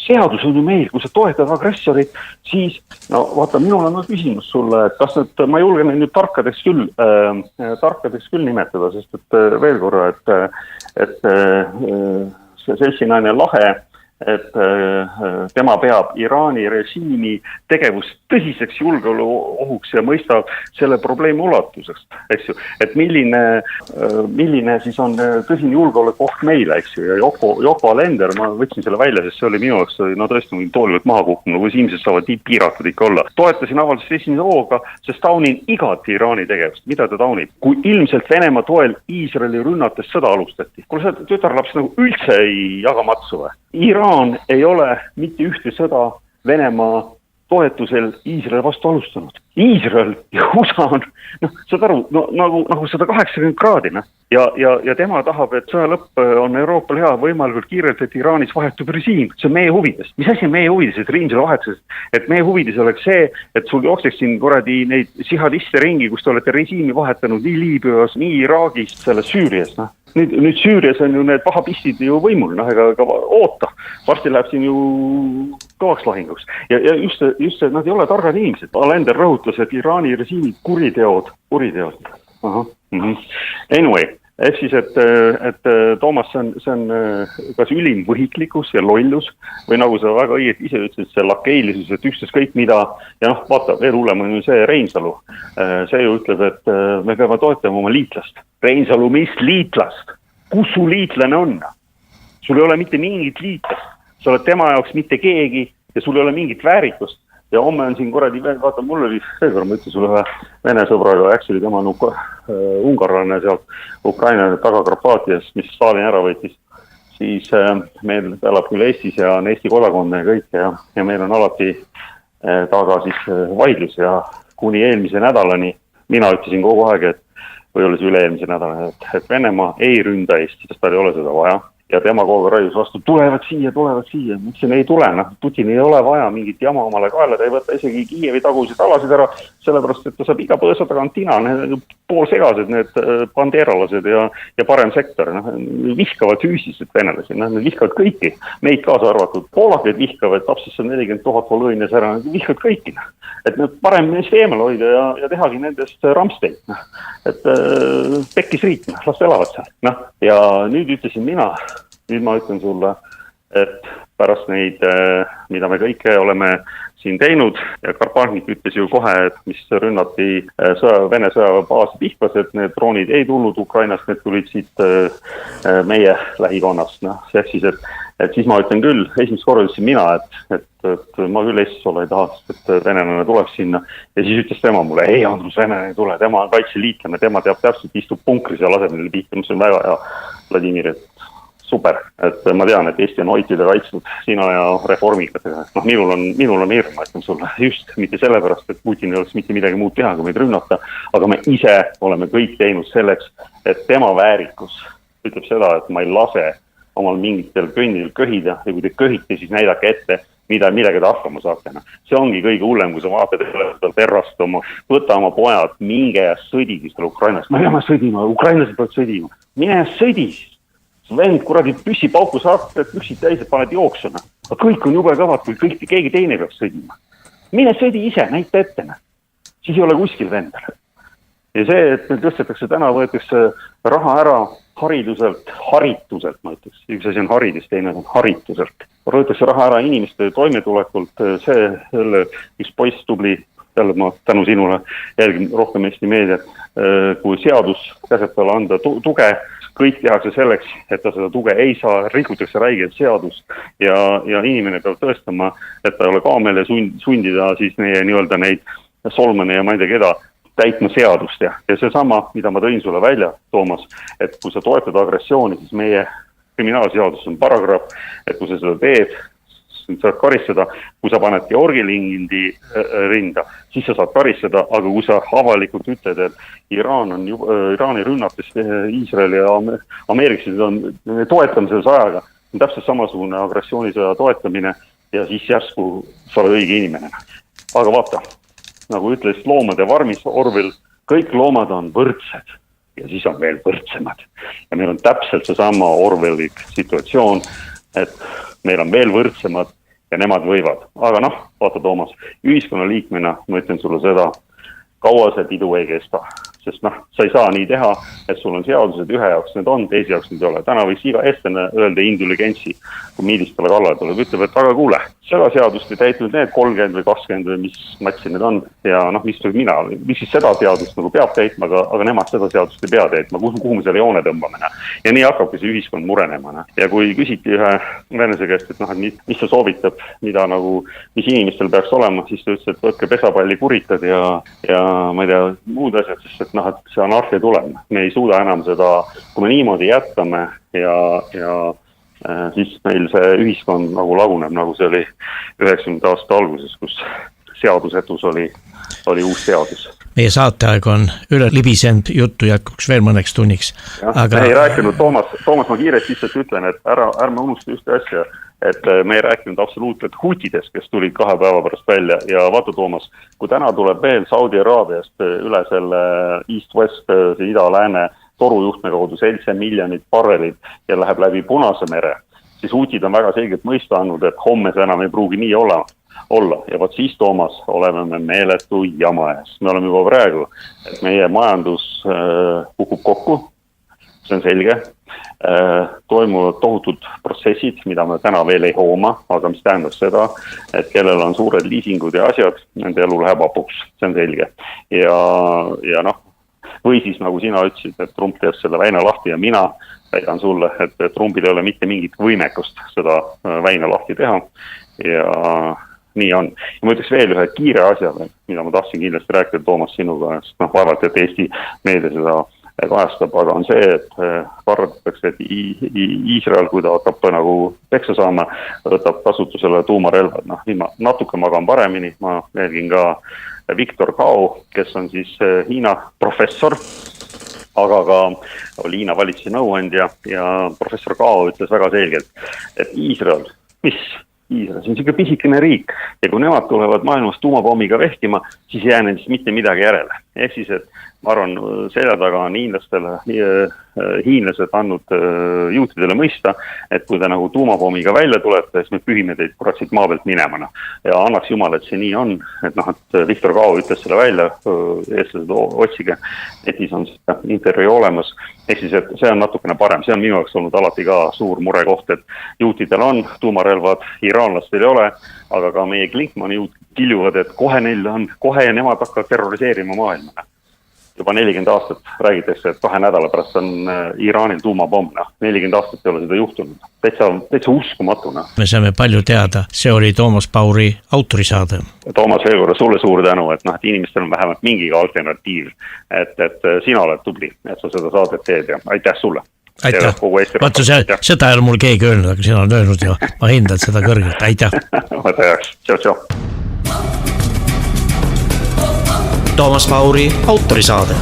Seadus on ju meil, kui sa toetad agressorit, siis, no vaata, minul on küsimus sulle, et kas nüüd, ma julgen nüüd tarkadeks küll nimetada, sest et veel korra, et see seltsinaine Lahe et tema peab Iraani režiimi tegevust tõsiseks julgeolekuohuks ja mõistab selle probleemi ulatusest, eks ju. Et milline siis on tõsine julgeolekuoht meile, eks ju. Ja Yoko Alender, ma võtsin selle välja, sest see oli minu jaoks, no tõesti toolivalt maha kukkunud, kui inimesed saavad nii piiratud ikka olla. Toetasin avaldust esimese hooga, sest taunin igat Iraani tegevust. Mida ta taunib? Kui ilmselt Venemaa toel Iisraeli rünnates sõda alustati. Kuule, see tütarlaps nagu üldse ei jaga matsu või? Iraan ei ole mitte ühte sõda Venemaa toetusel Iisraeli vastu alustanud. Iisrael ja USA on, saad aru, nagu 180 kraadi. Ja tema tahab, et sõja lõpp on Euroopal hea võimalikult kiirelt, et Iraanis vahetub režiim. See on meie huvides. Mis asi on meie huvides, et režiim selle vahetuses? Et meie huvides oleks see, et sul jookseks siin kuradi neid sihadiste ringi, kus te olete režiimi vahetanud nii Liibüas, nii Iraagis, selle Süürias. Nüüd Süürias on ju need vahabistid ju võimul, ega oota. Varsti läheb siin ju kõvaks lahinguks. Ja just see, nad ei ole targad inimesed. Alender rõhutas, et Iraani režiimi kuriteod. Aha. Anyway, ehk siis, et Toomas, see on kas ülim võhiklikkus ja lollus või nagu sa väga õieti ise ütlesid, see lakeilisus, et üksteist kõik mida, ja vaata, veel hullem on ju see Reinsalu. See ju ütleb, et me peame toetama oma liitlast. Reinsalu, mis liitlast? Kus su liitlane on? Sul ei ole mitte mingit liitlast. Sa oled tema jaoks mitte keegi ja sul ei ole mingit väärikust. Ja homme on siin kuradi, vaata, mul oli seekord, ma ütlen sulle ühe vene sõbraga, actually tema on ungarlane sealt Ukraina taga-Karpaatias, mis Stalin ära võitis. Siis meil elab küll Eestis ja on Eesti kodakondne ja kõik ja meil on alati taga siis vaidlus ja kuni eelmise nädalani mina ütlesin kogu aeg, või oli see üle-eelmise nädalani, et Venemaa ei ründa Eesti, sest tal ei ole seda vaja. Ja tema kogu raius vastu, tulevad siia. Mõtlesin, ei tule, Putin ei ole vaja mingit jama omale kaela, ta ei võta isegi Kiievi tagusid alasid ära, sellepärast, et ta saab iga põõsa tagant tina, poolsegased need bandeeralased ja parem sektor, vihkavad füüsiliselt venelasi, nad vihkavad kõiki, meid kaasa arvatud, poolakaid vihkavad, tapsisse 40 000 volõines ära, nad vihkavad kõiki, et nad parem neist eemal hoida ja tehagi nendest rampsteid, et pekkis riik, las elavad seal, ja nüüd ütlesin mina, nüüd ma ütlen sulle, et pärast neid, mida me kõike oleme siin teinud ja Karpatnik ütles ju kohe, et mis rünnati Vene sõjaväebaasi Pihkvas, et need droonid ei tulnud Ukrainast, need tulid siit meie lähikonnast. Ehk siis, et siis ma ütlen küll, esimest korda ütlesin mina, et ma küll Eestis olla ei taha, et venelane tuleb sinna ja siis ütles tema mulle, ei Andrus, venelane ei tule, tema on kaitseliitlane, tema teab täpselt, istub punkris ja laseb neile pihta, mis on väga hea, Vladimir, et super, et ma tean, et Eesti on hoitud ja kaitsnud sina ja reformiga. Minul on hirm, ma ütlen sulle, just mitte sellepärast, et Putin ei oleks mitte midagi muud teha, kui meid rünnata, aga me ise oleme kõik teinud selleks, et tema väärikus ütleb seda, et ma ei lase omal mingitel kõnnil köhida ja kui te köhite, siis näidake ette, millega te hakkama saate. See ongi kõige hullem, kui sa vaatad seda terrast võta oma pojad, minge ja sõdigi selle Ukrainas. Me peame sõdima, ukrainlased peavad sõdima. Mine ja sõdi siis. Vend kuradi püssipauku saab, püssid täis, et paned jooksuna. Aga kõik on jube kõvad, kui keegi teine peab sõdima. Mine sõdi ise, näita ette. Siis ei ole kuskil vendel. Ja see, et meil tõstetakse täna, võetakse raha ära hariduselt, harituselt, ma ütleks. Üks asi on haridus, teine on harituselt. Võetakse raha ära inimeste toimetulekult, üks poiss tubli, jälle ma tänu sinule jälgin rohkem Eesti meediat, kui seadus käseb talle anda tuge, kõik tehakse selleks, et ta seda tuge ei saa, rikutakse räigelt seadust ja inimene peab tõestama, et ta ei ole kaamel ja sundida siis nii-öelda neid solmane ja ma ei tea keda täitma seadust. Ja see sama, mida ma tõin sulle välja, Toomas, et kui sa toetad agressiooni, siis meie kriminaalseadus on paragrahv, et kui sa seda teed, saad karistada, kui sa paned Georgi-lindi rinda, siis sa saad karistada, aga kui sa avalikult ütled, et Iraani rünnates Iisraeli ja Ameeriksid on toetamises ajaga, on täpselt samasugune agressioonisõja toetamine ja siis järsku sa oled õige inimene. Aga vaata, nagu ütles loomade varmis Orwell, kõik loomad on võrdsed ja siis on veel võrdsemad. Ja meil on täpselt seesama Orwellik situatsioon, et meil on veel võrdsemad ja nemad võivad. Aga vaata Toomas, ühiskonna liikmena ma ütlen sulle seda, kaua see pidu ei kesta. sest sa ei saa nii teha, et sul on seadused, ühe jaoks need on, teise jaoks need ei ole. Täna võiks iga eestlane öelda intelligentsi, kui miilistele kallale tuleb, ütleb, et aga kuule, seda seadust ei täitnud need 30 või 20 või mis matsi need on ja mis siis seda seadust nagu peab täitma, aga nemad seda seadust ei pea täitma, kuhu me selle joone tõmbame. Ja nii hakkabki see ühiskond murenema. Ja kui küsiti ühe venese käest, et mis ta soovitab, mis inimestel peaks olema, siis ta ütles, et võtke pesapalli kuritad ja ma ei tea, muud asjad, sest et see anarhia tuleb. Me ei suuda enam seda, kui me niimoodi jätkame ja siis meil see ühiskond nagu laguneb, nagu see oli 90. aasta alguses, kus seadusetus oli uus seadus. Meie saateaeg on üle libisend, juttu jätkuks veel mõneks tunniks. Me ei rääkinud, Toomas, ma kiiresti lihtsalt ütlen, et ärme unusta just asja, et me ei rääkinud absoluutselt hutidest, kes tulid 2 päeva pärast välja ja vaata, Toomas, kui täna tuleb veel Saudi Araabiast üle selle East-West, see ida-lääne torujuhtme kaudu 7 miljonit barrelit ja läheb läbi Punase mere, siis hutid on väga selgelt mõista andnud, et homme see enam ei pruugi nii olla. Ja vaat siis, Toomas, oleme me meeletu jama ees. Me oleme juba praegu, et meie majandus kukub kokku, see on selge. Toimuvad tohutud protsessid, mida me täna veel ei hooma, aga mis tähendab seda, et kellel on suured liisingud ja asjad, nende elu läheb hapuks, see on selge. Ja või siis nagu sina ütlesid, et Trump teeb selle väina lahti ja mina väidan sulle, et Trumpil ei ole mitte mingit võimekust seda väina lahti teha ja nii on. Ja ma ütleks veel ühe kiire asja, mida ma tahtsin kindlasti rääkida, Toomas, sinuga, sest vaevalt, et Eesti meedia seda kajastab, aga on see, et kardetakse, et Iisrael, kui ta hakkab nagu peksa saama, võtab kasutusele tuumarelvad. Natuke magan paremini, ma räägin ka Viktor Kao, kes on siis Hiina professor, aga ka oli Hiina valitsuse nõuandja ja professor Kao ütles väga selgelt, et Iisrael, Iisrael, see on selline pisikene riik ja kui nemad tulevad maailmas tuumapommiga vehkima, siis jää nendest mitte midagi järele. Ehk siis, et ma arvan, selja taga on hiinlased andnud juutidele mõista, et kui te nagu tuumapommiga välja tulete, siis me pühime teid kuratsid maa pealt minema. Ja annaks jumal, et see nii on, et Viktor Kao ütles selle välja, eestlased otsige, netis on intervjuu olemas. Ehk siis, et see on natukene parem, see on minu jaoks olnud alati ka suur murekoht, et juutidel on tuumarelvad, iraanlastel ei ole, aga ka meie Klinkmani juut kiljuvad, et kohe neil on, kohe nemad hakkavad terroriseerima maailma. Juba 40 aastat räägitakse, et 2 nädala pärast on Iraanil tuumapomm. 40 aastat ei ole seda juhtunud. Täitsa uskumatuna. Me saame palju teada. See oli Toomas Pauri autorisaade. Toomas, veel korra sulle suur tänu, et inimestel on vähemalt mingiga alternatiiv. Et sina oled tubli, et sa seda saadet teed ja aitäh sulle. Aitäh. Vaata, seda ei ole mul keegi öelnud, aga sina on öelnud ja ma hindan seda kõrgelt. Aitäh. Võta heaks. Tšau. Toomas Pauri autorisaade.